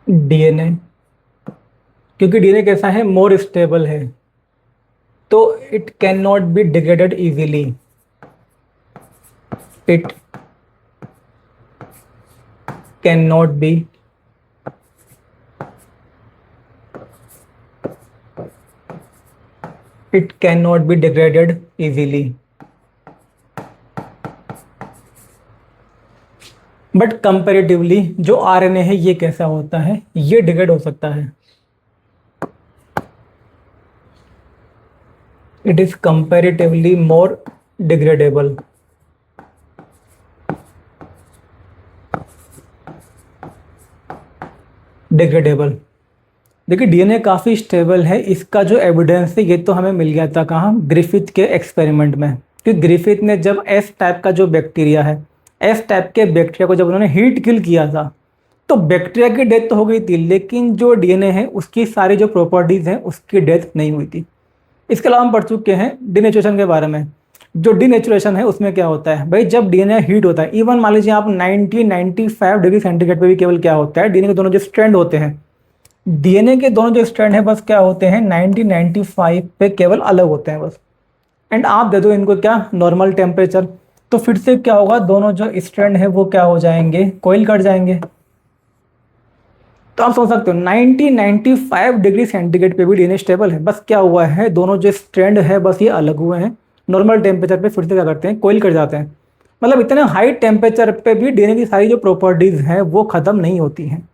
डीएनए क्योंकि डीएनए कैसा है? मोर स्टेबल है, तो it can not be degraded easily. It can not be it can not be degraded easily. But comparatively जो आरएनए है ये कैसा होता है? ये डिग्रेड हो सकता है। It is comparatively more degradable. Degradable. देखिए डीएनए काफ़ी स्टेबल है, इसका जो एविडेंस है ये तो हमें मिल गया था कहाँ? ग्रिफिथ के एक्सपेरिमेंट में। क्योंकि ग्रिफिथ ने जब एस टाइप का जो बैक्टीरिया है, एस टाइप के बैक्टीरिया को जब उन्होंने हीट किल किया था तो बैक्टीरिया की डेथ तो हो गई थी, लेकिन जो डीएनए है उसकी सारी जो प्रॉपर्टीज़ हैं उसकी डेथ नहीं हुई थी। इसके अलावा हम पढ़ चुके हैं डिनेचुरेशन के बारे में। जो डिनेचुरेशन है उसमें क्या होता है भाई? जब डीएनए हीट होता है, इवन मान लीजिए आप 90-95 डिग्री सेंटीग्रेड पे भी केवल क्या होता है? डीएनए के दोनों जो स्ट्रैंड होते हैं, डीएनए के दोनों जो स्ट्रैंड है बस क्या होते हैं? 90-95 पे केवल अलग होते हैं बस। एंड आप दे दो इनको क्या? नॉर्मल टेम्परेचर, तो फिर से क्या होगा? दोनों जो स्ट्रैंड है वो क्या हो जाएंगे? कोइल कट जाएंगे। तो आप समझ सकते हो 90-95 डिग्री सेंटीग्रेड पे भी डीएनए स्टेबल है, बस क्या हुआ है? दोनों जो स्ट्रैंड है बस ये अलग हुए हैं। नॉर्मल टेम्परेचर पे फिर से क्या करते हैं? कोइल कर जाते हैं। मतलब इतने हाई टेम्परेचर पे भी डीएनए की सारी जो प्रॉपर्टीज़ हैं वो ख़त्म नहीं होती हैं।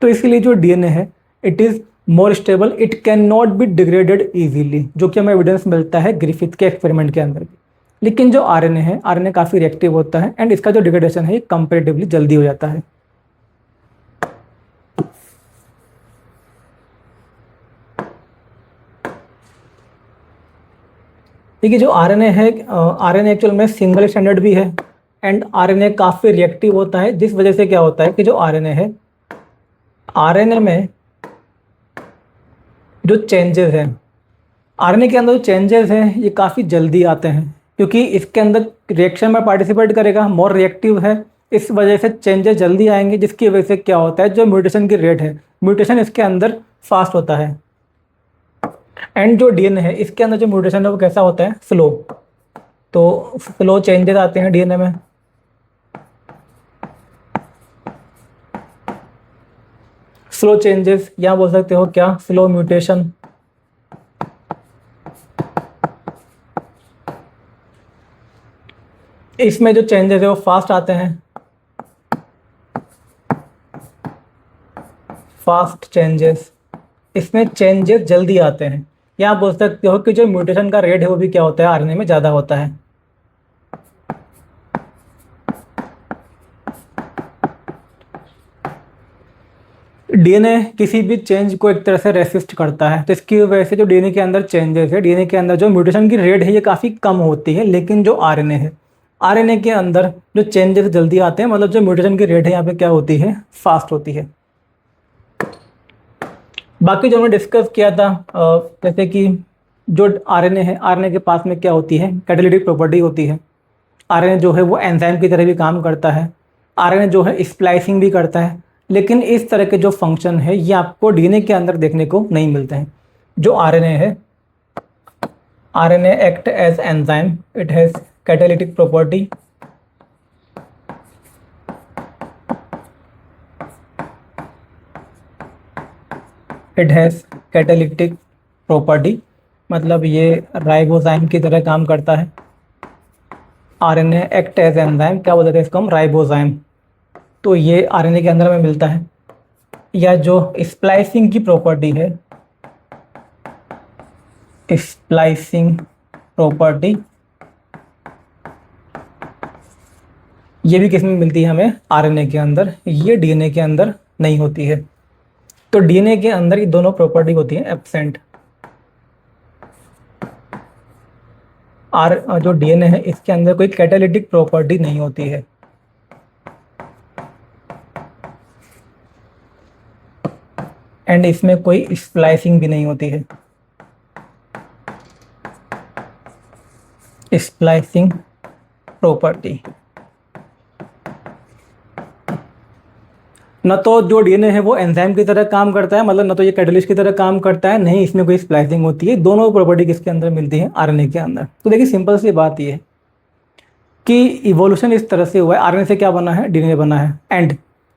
तो इसलिए जो डीएनए है it is more stable, it can not be degraded easily, जो कि हमें एविडेंस मिलता है ग्रिफिथ के एक्सपेरिमेंट के अंदर भी। लेकिन जो आरएनए है, आरएनए काफ़ी रिएक्टिव होता है एंड इसका जो डिग्रेडेशन है ये कंपेरेटिवली जल्दी हो जाता है। देखिए जो आरएनए है, आरएनए एक्चुअल में सिंगल स्टैंडर्ड भी है एंड आरएनए काफ़ी रिएक्टिव होता है, जिस वजह से क्या होता है कि जो आरएनए है, आरएनए में जो चेंजेस हैं, आरएनए के अंदर जो चेंजेस हैं ये काफ़ी जल्दी आते हैं, क्योंकि इसके अंदर रिएक्शन में पार्टिसिपेट करेगा, मोर रिएक्टिव है, इस वजह से चेंजेस जल्दी आएंगे, जिसकी वजह से क्या होता है? जो म्यूटेशन की रेट है, म्यूटेशन इसके अंदर फास्ट होता है। एंड जो डीएनए है इसके अंदर जो म्यूटेशन है वो कैसा होता है? स्लो। तो स्लो चेंजेस आते हैं डीएनए में। स्लो चेंजेस या बोल सकते हो क्या, स्लो म्यूटेशन। इसमें जो चेंजेस है वो फास्ट आते हैं, फास्ट चेंजेस, इसमें चेंजेस जल्दी आते हैं। या आप बोल सकते हो कि जो म्यूटेशन का रेट है वो भी क्या होता है, आरएनए में ज़्यादा होता है। डीएनए किसी भी चेंज को एक तरह से रेसिस्ट करता है, तो इसकी वजह से जो डीएनए के अंदर चेंजेस है, डीएनए के अंदर जो म्यूटेशन की रेट है ये काफ़ी कम होती है। लेकिन जो आरएनए है, आरएनए के अंदर जो चेंजेस जल्दी आते हैं, मतलब जो म्यूटेशन की रेट है यहाँ पे क्या होती है, फास्ट होती है। बाकी जो हमने डिस्कस किया था, जैसे कि जो आरएनए है, आरएनए के पास में क्या होती है, कैटालिटिक प्रॉपर्टी होती है। आरएनए जो है वो एंजाइम की तरह भी काम करता है, आरएनए जो है स्प्लाइसिंग भी करता है। लेकिन इस तरह के जो फंक्शन है ये आपको डीएनए के अंदर देखने को नहीं मिलते हैं। जो आरएनए है, RNA act as enzyme, it has catalytic property, it has catalytic property, मतलब ये राइबोजाइम की तरह काम करता है। आरएनए एक्ट एज एंजाइम, क्या बोलते हैं इसको हम, राइबोजाइम। तो ये आरएनए के अंदर हमें मिलता है। या जो स्प्लाइसिंग की प्रॉपर्टी है, स्प्लाइसिंग प्रॉपर्टी, ये भी किस में मिलती है हमें, आरएनए के अंदर, ये डीएनए के अंदर नहीं होती है। तो डीएनए के अंदर ये दोनों प्रॉपर्टी होती है एब्सेंट। जो डीएनए है इसके अंदर कोई कैटालिटिक प्रॉपर्टी नहीं होती है। एंड इसमें कोई स्प्लाइसिंग भी नहीं होती है, स्प्लाइसिंग प्रॉपर्टी। न तो जो डीएनए है वो एंजाइम की तरह काम करता है, मतलब न तो ये कैटलिस्ट की तरह काम करता है, नहीं इसमें कोई स्प्लाइसिंग होती है। दोनों प्रॉपर्टी किसके अंदर मिलती है, आरएनए के अंदर। तो देखिए सिंपल सी बात ये है कि इवोल्यूशन इस तरह से हुआ है, आरएनए से क्या बना है, डीएनए बना है। एंड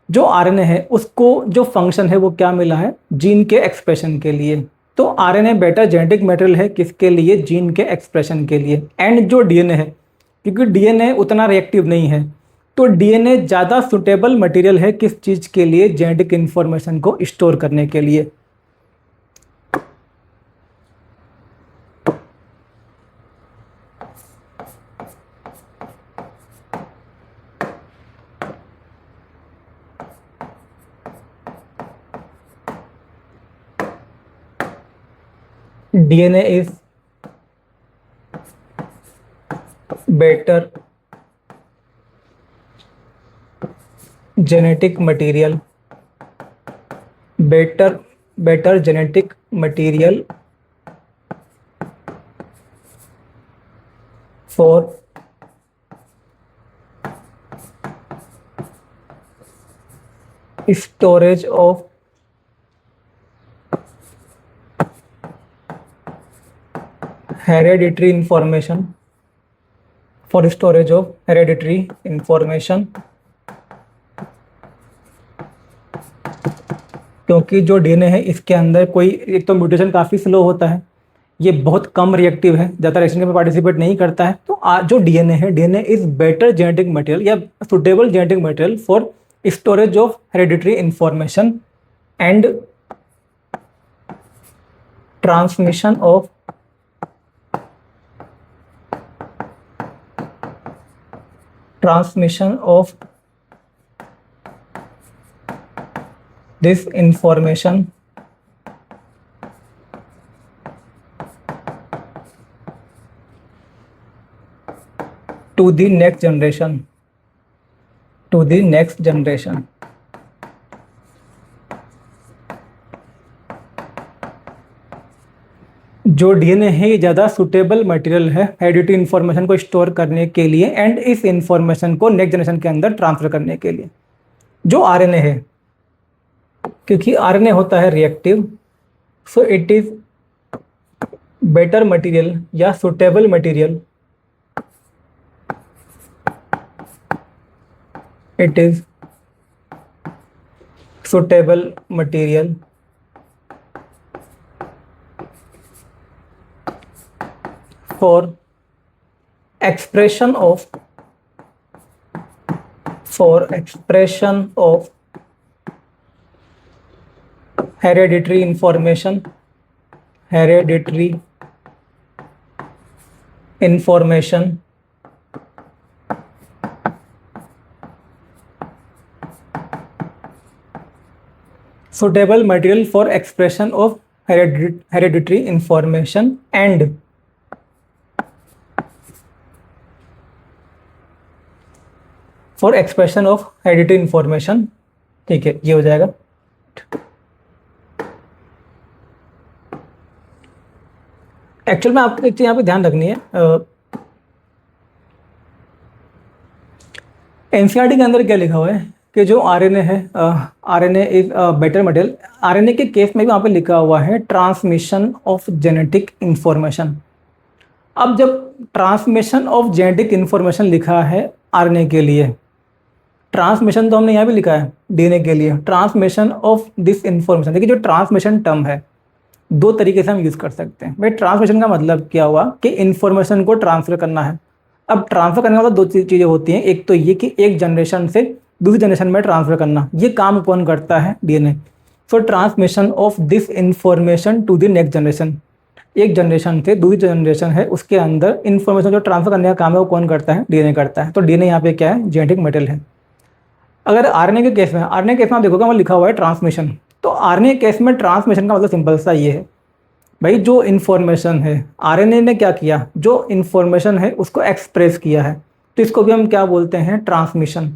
जो आरएनए है उसको जो फंक्शन है वो क्या मिला है, जीन के एक्सप्रेशन के लिए। तो आरएनए बेटर जेनेटिक मटेरियल है किसके लिए, जीन के एक्सप्रेशन के लिए। एंड जो डीएनए है, क्योंकि डीएनए उतना रिएक्टिव नहीं है, तो डीएनए ज़्यादा सुटेबल मटेरियल है किस चीज़ के लिए, जेनेटिक इन्फॉर्मेशन को स्टोर करने के लिए। DNA is better genetic material, better genetic material for storage of hereditary information, for storage of hereditary information। क्योंकि जो डीएनए है इसके अंदर कोई, एक तो म्यूटेशन काफ़ी स्लो होता है, ये बहुत कम रिएक्टिव है, ज़्यादा रिएक्शन में पार्टिसिपेट नहीं करता है। तो जो डीएनए है, DNA is better genetic material या suitable genetic material for storage of hereditary information and transmission of this information to the next generation, जो डीएनए है ये ज़्यादा सुटेबल मटेरियल है हेरिडिटरी इन्फॉर्मेशन को स्टोर करने के लिए एंड इस इन्फॉर्मेशन को नेक्स्ट जनरेशन के अंदर ट्रांसफर करने के लिए। जो आरएनए है, क्योंकि आरएनए होता है reactive, so it is better material या suitable material, it is suitable material for expression of hereditary information suitable material for expression of hereditary information and for expression of hereditary information। ठीक है, ये हो जाएगा। Actual में आपको एक चीज यहाँ पे ध्यान रखनी है, एनसीईआरटी के अंदर क्या लिखा हुआ है कि जो आरएनए है, RNA is better material. RNA के केस में भी वहाँ पे लिखा हुआ है ट्रांसमिशन ऑफ जेनेटिक इंफॉर्मेशन। अब जब ट्रांसमिशन ऑफ जेनेटिक इंफॉर्मेशन लिखा है आरएनए के लिए, ट्रांसमिशन तो हमने यहाँ भी लिखा है डीएनए के लिए, ट्रांसमिशन ऑफ दिस इंफॉर्मेशन। देखिए जो ट्रांसमिशन टर्म है दो तरीके से हम यूज़ कर सकते हैं। भाई ट्रांसमिशन का मतलब क्या हुआ कि इन्फॉर्मेशन को ट्रांसफर करना है। अब ट्रांसफर करने वाला दो चीज़ें होती हैं, एक तो ये कि एक जनरेशन से दूसरी जनरेशन में ट्रांसफर करना। ये काम कौन करता है? DNA. So transmission of this information to the next generation, एक जनरेशन से दूसरी जनरेशन है उसके अंदर इन्फॉर्मेशन जो ट्रांसफर करने का काम है वो कौन करता है? डीएनए करता है। तो डीएनए यहाँ पे क्या है? जेनेटिक मटेरियल है। अगर आरएनए के केस में, आरएनए केस में आप देखोगे वहाँ लिखा हुआ है ट्रांसमिशन। तो आरएनए केस में ट्रांसमिशन का मतलब सिंपल सा ये है, भाई जो इन्फॉर्मेशन है आरएनए ने क्या किया, जो इन्फॉर्मेशन है उसको एक्सप्रेस किया है, तो इसको भी हम क्या बोलते हैं? ट्रांसमिशन।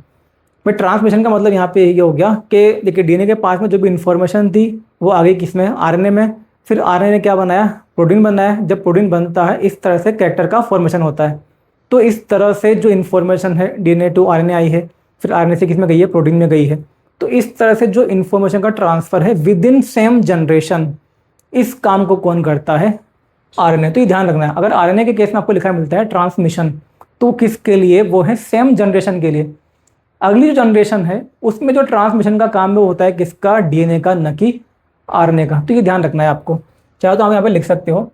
भाई ट्रांसमिशन का मतलब यहाँ पे ये हो गया कि देखिए डीएनए के पास में जो भी इन्फॉर्मेशन थी वो आ गई किस में? आरएनए में। फिर आरएनए ने क्या बनाया? प्रोटीन बनाया। जब प्रोटीन बनता है इस तरह से कैरेक्टर का फॉर्मेशन होता है। तो इस तरह से जो इन्फॉर्मेशन है डीएनए टू आरएनए आई है, फिर आरएनए से किस में गई है? प्रोटीन में गई है। तो इस तरह से जो इन्फॉर्मेशन का ट्रांसफर है विद इन सेम जनरेशन, इस काम को कौन करता है? आरएनए। तो ये ध्यान रखना है, अगर आरएनए के केस में आपको लिखा मिलता है ट्रांसमिशन, तो किसके लिए? वो है सेम जनरेशन के लिए। अगली जो जनरेशन है उसमें जो ट्रांसमिशन का काम है वो होता है किसका? डीएनए का, न कि आरएनए का। तो ये ध्यान रखना है आपको। चाहे तो आप यहाँ पे लिख सकते हो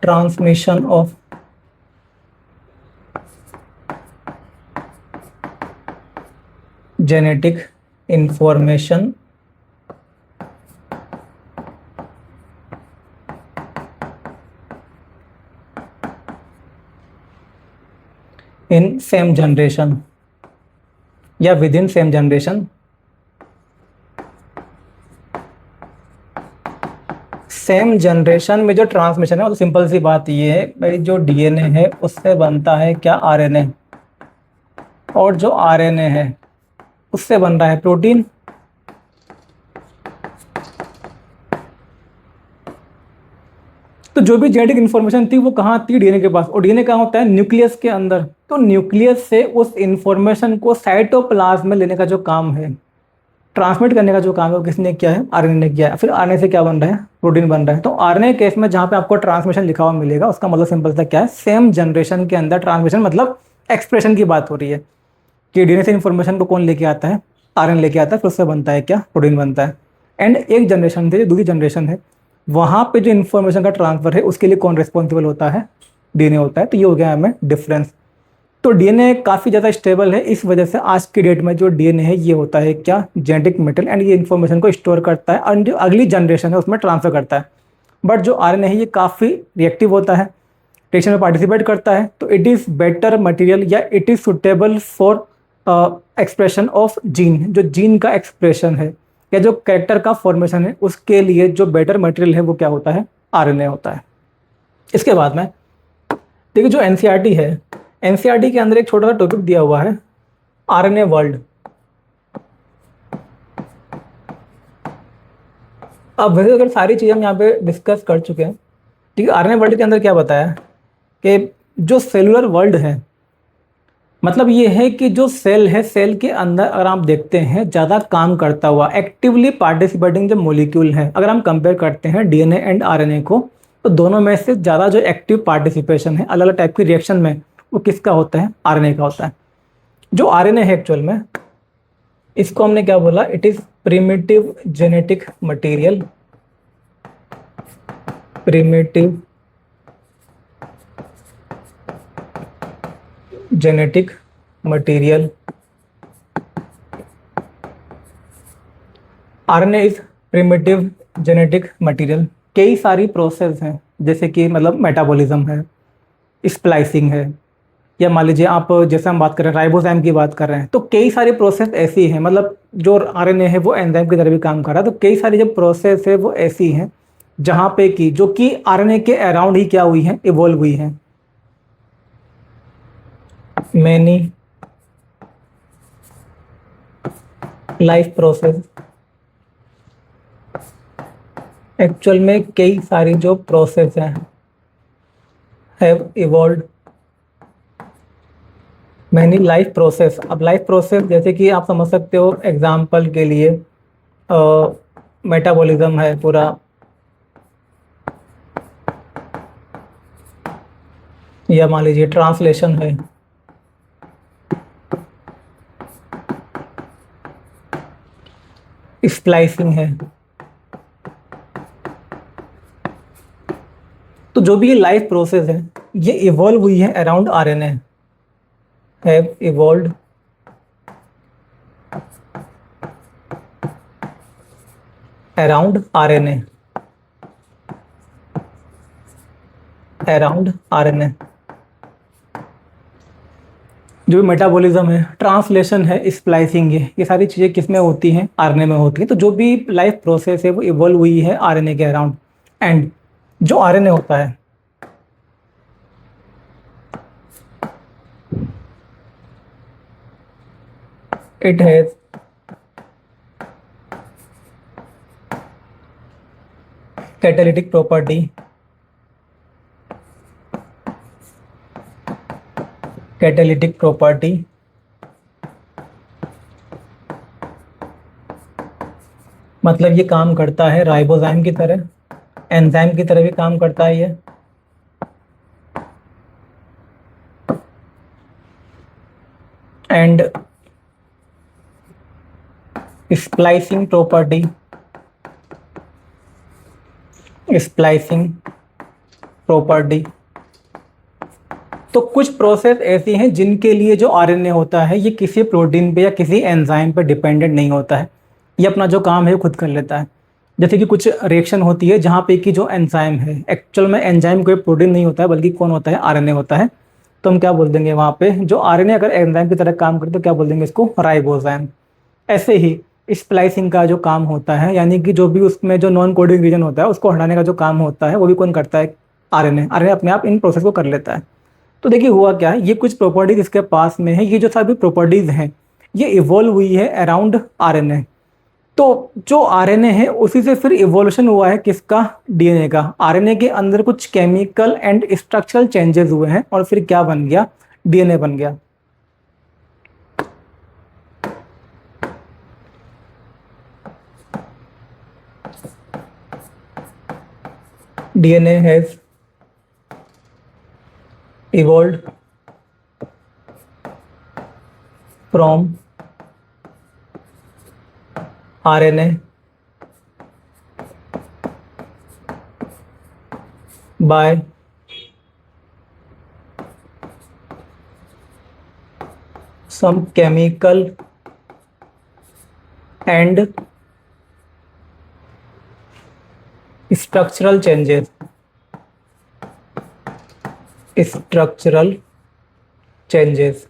transmission of genetic information in same generation या within same generation. Same generation में जो ट्रांसमिशन है वो तो सिंपल सी बात ये है भाई, जो डीएनए है उससे बनता है क्या? आरएनए। और जो आरएनए है उससे बन रहा है प्रोटीन। तो जो भी जेनेटिक इन्फॉर्मेशन थी वो कहाँ थी? डीएनए के पास। और डीएनए कहाँ होता है? न्यूक्लियस के अंदर। तो न्यूक्लियस से उस इन्फॉर्मेशन को साइटोप्लाज्म में लेने का जो काम है, ट्रांसमिट करने का जो काम है वो किसने किया है? आरएनए ने किया है। फिर आरएनए से क्या बन रहा है? प्रोटीन बन रहा है। तो आरएनए केस में जहाँ पे आपको ट्रांसमिशन लिखा हुआ मिलेगा उसका मतलब सिंपल सा क्या है? सेम जनरेशन के अंदर ट्रांसमिशन, मतलब एक्सप्रेशन की बात हो रही है कि डीएनए से इन्फॉर्मेशन को कौन लेके आता है? आरएनए लेके आता है। फिर उससे बनता है क्या? प्रोटीन बनता है। एंड एक जनरेशन से जो दूसरी जनरेशन है वहाँ पे जो इन्फॉर्मेशन का ट्रांसफर है उसके लिए कौन रिस्पॉन्सिबल होता है? डीएनए होता है। तो ये हो गया हमें डिफरेंस। तो डीएनए काफ़ी ज़्यादा स्टेबल है, इस वजह से आज की डेट में जो डीएनए है ये होता है क्या? Genetic material. एंड ये इन्फॉर्मेशन को स्टोर करता है और जो अगली जनरेशन है उसमें ट्रांसफर करता है। बट जो आरएनए है ये काफ़ी रिएक्टिव होता है, रिएक्शन में पार्टिसिपेट करता है। तो इट इज़ बेटर मटेरियल या it is suitable for expression of gene. जो जीन का एक्सप्रेशन है या जो कैरेक्टर का फॉर्मेशन है उसके लिए जो बेटर मटेरियल है वो क्या होता है? आरएनए होता है। इसके बाद में देखिए जो एनसीईआरटी है, एनसीईआरटी के अंदर एक छोटा सा टॉपिक दिया हुआ है आरएनए वर्ल्ड। अब वैसे अगर सारी चीज़ें हम यहाँ पे डिस्कस कर चुके हैं, ठीक है। आरएनए वर्ल्ड के अंदर क्या बताया कि जो सेलुलर वर्ल्ड है मतलब ये है कि जो सेल है, सेल के अंदर अगर आप देखते हैं ज़्यादा काम करता हुआ एक्टिवली पार्टिसिपेटिंग जो मॉलिक्यूल है, अगर हम कंपेयर करते हैं डीएनए एंड आरएनए को, तो दोनों में से ज़्यादा जो एक्टिव पार्टिसिपेशन है अलग अलग टाइप की रिएक्शन में, वो किसका होता है? आरएनए का होता है। जो आरएनए है एक्चुअल में, इसको हमने क्या बोला? It is primitive genetic material. Primitive genetic material. RNA is primitive genetic material. कई सारी प्रोसेस हैं, जैसे कि मतलब मेटाबॉलिज्म है, स्प्लाइसिंग है, या मान लीजिए आप, जैसे हम बात कर रहे हैं राइबोसोम की बात कर रहे हैं, तो कई सारी प्रोसेस ऐसी हैं, मतलब जो आरएनए है वो एंजाइम की तरह भी काम कर रहा है, तो कई सारी जो प्रोसेस है वो ऐसी हैं जहाँ पे कि जो कि आरएनए के अराउंड ही क्या हुई हैं? इवॉल्व हुई हैं। मैनी लाइफ प्रोसेस, एक्चुअल में कई सारी जो प्रोसेस हैं have evolve many life process. अब लाइफ प्रोसेस जैसे कि आप समझ सकते हो, एग्जाम्पल के लिए मेटाबॉलिज्म है पूरा, या मान लीजिए ट्रांसलेशन है, स्प्लाइसिंग है। तो जो भी ये लाइफ प्रोसेस है ये इवॉल्व हुई है around RNA, have evolved around RNA, around RNA. जो मेटाबॉलिज्म है, ट्रांसलेशन है, स्प्लाइसिंग है, ये सारी चीज़ें किस में होती हैं? आरएनए में होती हैं। तो जो भी लाइफ प्रोसेस है वो इवॉल्व हुई है आरएनए के अराउंड। एंड जो आरएनए होता है, it has catalytic property, catalytic property, मतलब ये काम करता है राइबोसोम की तरह, एंजाइम की तरह भी काम करता है ये। And splicing property, splicing property. तो कुछ प्रोसेस ऐसी हैं जिनके लिए जो आरएनए होता है ये किसी प्रोटीन पे या किसी एंजाइम पे डिपेंडेंट नहीं होता है, ये अपना जो काम है खुद कर लेता है। जैसे कि कुछ रिएक्शन होती है जहाँ पे कि जो एंजाइम है, एक्चुअल में एंजाइम कोई प्रोटीन नहीं होता है बल्कि कौन होता है? आरएनए होता है। तो हम क्या बोल देंगे वहाँ पे, जो आरएनए अगर एंजाइम की तरह काम करते तो क्या बोल देंगे इसको? राइबोसोम। ऐसे ही स्प्लाइसिंग का जो काम होता है, यानी कि जो भी उसमें जो नॉन कोडिंग रीजन होता है उसको हटाने का जो काम होता है वो भी कौन करता है? आरएनए। आरएनए अपने आप इन प्रोसेस को कर लेता है। तो देखिए हुआ क्या है, ये कुछ प्रॉपर्टीज इसके पास में है, ये जो सभी प्रॉपर्टीज हैं ये इवॉल्व हुई है अराउंड आरएनए। तो जो आरएनए है उसी से फिर इवोल्यूशन हुआ है किसका? डीएनए का। आरएनए के अंदर कुछ केमिकल एंड स्ट्रक्चरल चेंजेस हुए हैं और फिर क्या बन गया? डीएनए बन गया। DNA has evolved from RNA by some chemical and structural changes, structural changes।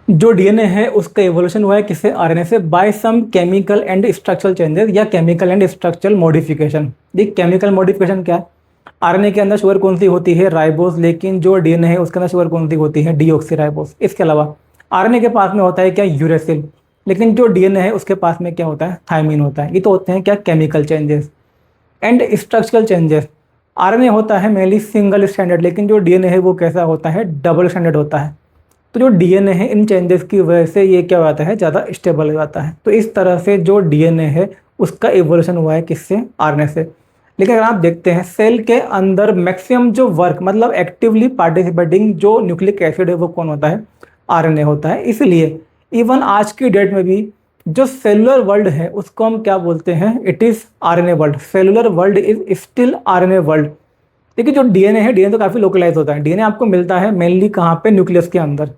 जो डीएनए है उसका इवोल्यूशन हुआ है किससे? आरएनए से, by some chemical and structural changes या केमिकल एंड स्ट्रक्चरल मॉडिफिकेशन। देख केमिकल मॉडिफिकेशन क्या है? आरएनए के अंदर शुगर कौन सी होती है? राइबोस। लेकिन जो डीएनए है उसके अंदर शुगर कौन सी होती है? डीऑक्सीराइबोस। इसके अलावा आरएनए के पास में होता है क्या? यूरेसिल। लेकिन जो डीएनए है उसके पास में क्या होता है? थायमीन होता है। ये तो होते हैं क्या? Chemical changes. And structural changes, RNA होता है मेनली सिंगल स्टैंडर्ड, लेकिन जो डीएनए है वो कैसा होता है, डबल स्टैंडर्ड होता है। तो जो डीएनए है इन चेंजेस की वजह से ये क्या हो जाता है, ज़्यादा स्टेबल हो जाता है। तो इस तरह से जो डीएनए है उसका इवोल्यूशन हुआ है किससे, आरएनए से। लेकिन अगर आप देखते हैं सेल के अंदर मैक्सिमम जो वर्क मतलब एक्टिवली पार्टिसिपेटिंग जो न्यूक्लिक एसिड है वो कौन होता है, आरएनए होता है। इसलिए इवन आज की डेट में भी जो सेलुलर वर्ल्ड है उसको हम क्या बोलते हैं, it is RNA world. Cellular world is still RNA world. देखिए जो डीएनए है, डीएनए तो काफ़ी लोकलाइज होता है। डीएनए आपको मिलता है मेनली कहाँ पे, न्यूक्लियस के अंदर।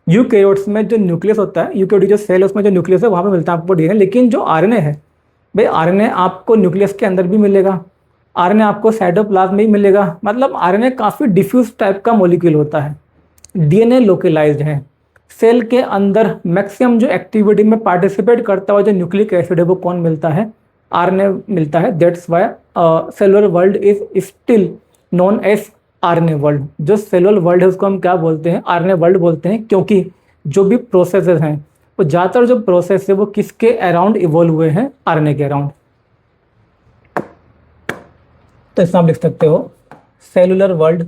यूकैरियोट्स में जो न्यूक्लियस होता है, यूकैरियोटिक जो सेल है उसमें जो न्यूक्लियस है वहाँ पे मिलता है आपको डीएनए। लेकिन जो आरएनए है भाई, आरएनए आपको न्यूक्लियस के अंदर भी मिलेगा, आरएनए आपको साइटोप्लाज्म में ही मिलेगा। मतलब आरएनए काफ़ी डिफ्यूज टाइप का मॉलिक्यूल होता है। डीएनए लोकलाइज्ड है। सेल के अंदर मैक्सिमम जो एक्टिविटी में पार्टिसिपेट करता हुआ जो न्यूक्लिक एसिड है वो कौन मिलता है, आरएनए मिलता है। That's why cellular world is still known as RNA world. जो सेलुलर वर्ल्ड है उसको हम क्या बोलते हैं, आरएनए वर्ल्ड बोलते हैं, क्योंकि जो भी प्रोसेसेस हैं वो ज़्यादातर जो प्रोसेस है वो किसके अराउंड इवॉल्व हुए हैं, आरएनए के अराउंड। तो इसमें आप लिख सकते हो cellular world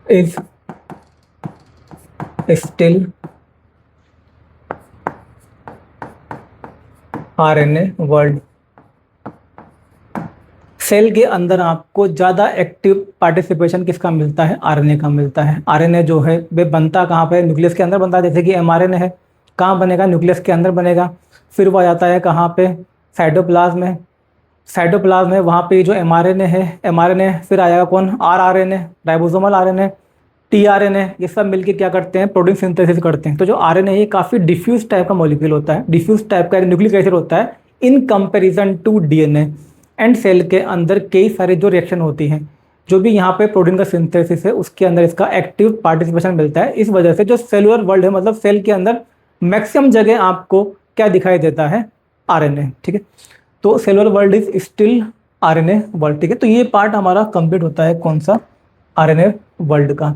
is still RNA world. Cell के अंदर आपको ज़्यादा एक्टिव पार्टिसिपेशन किसका मिलता है, आरएनए का मिलता है। आरएनए जो है वे बनता कहाँ पे, न्यूक्लियस के अंदर बनता है। जैसे कि एमआरएनए है, कहाँ बनेगा, न्यूक्लियस के अंदर बनेगा। फिर वो आ जाता है कहाँ पे, साइटोप्लाज्म में। साइटोप्लाज्म है वहाँ पे जो एमआरएनए है, एमआरएनए फिर आएगा कौन, आरआरएनए, राइबोसोमल आरएनए, टीआरएनए, ये सब मिलके क्या करते हैं, प्रोटीन सिंथेसिस करते हैं। तो जो आरएनए है ये काफ़ी डिफ्यूज टाइप का मॉलिक्यूल होता है, डिफ्यूज टाइप का न्यूक्लिक एसिड होता है in comparison to DNA. And cell के अंदर कई सारे जो रिएक्शन होती हैं, जो भी यहाँ पे प्रोटीन का सिंथेसिस है उसके अंदर इसका एक्टिव पार्टिसिपेशन मिलता है। इस वजह से जो सेलुलर वर्ल्ड है मतलब सेल के अंदर मैक्सिमम जगह आपको क्या दिखाई देता है, आरएनए। ठीक है, तो cellular world is still RNA world. ठीक है, तो ये पार्ट हमारा कंप्लीट होता है कौन सा, आरएनए वर्ल्ड का।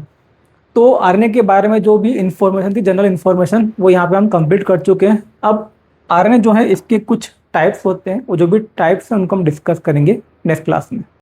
तो आरएनए के बारे में जो भी इंफॉर्मेशन थी, जनरल इंफॉर्मेशन, वो यहाँ पे हम कंप्लीट कर चुके हैं। अब आरएनए जो है इसके कुछ टाइप्स होते हैं, वो जो भी टाइप्स हैं उनको हम डिस्कस करेंगे नेक्स्ट क्लास में।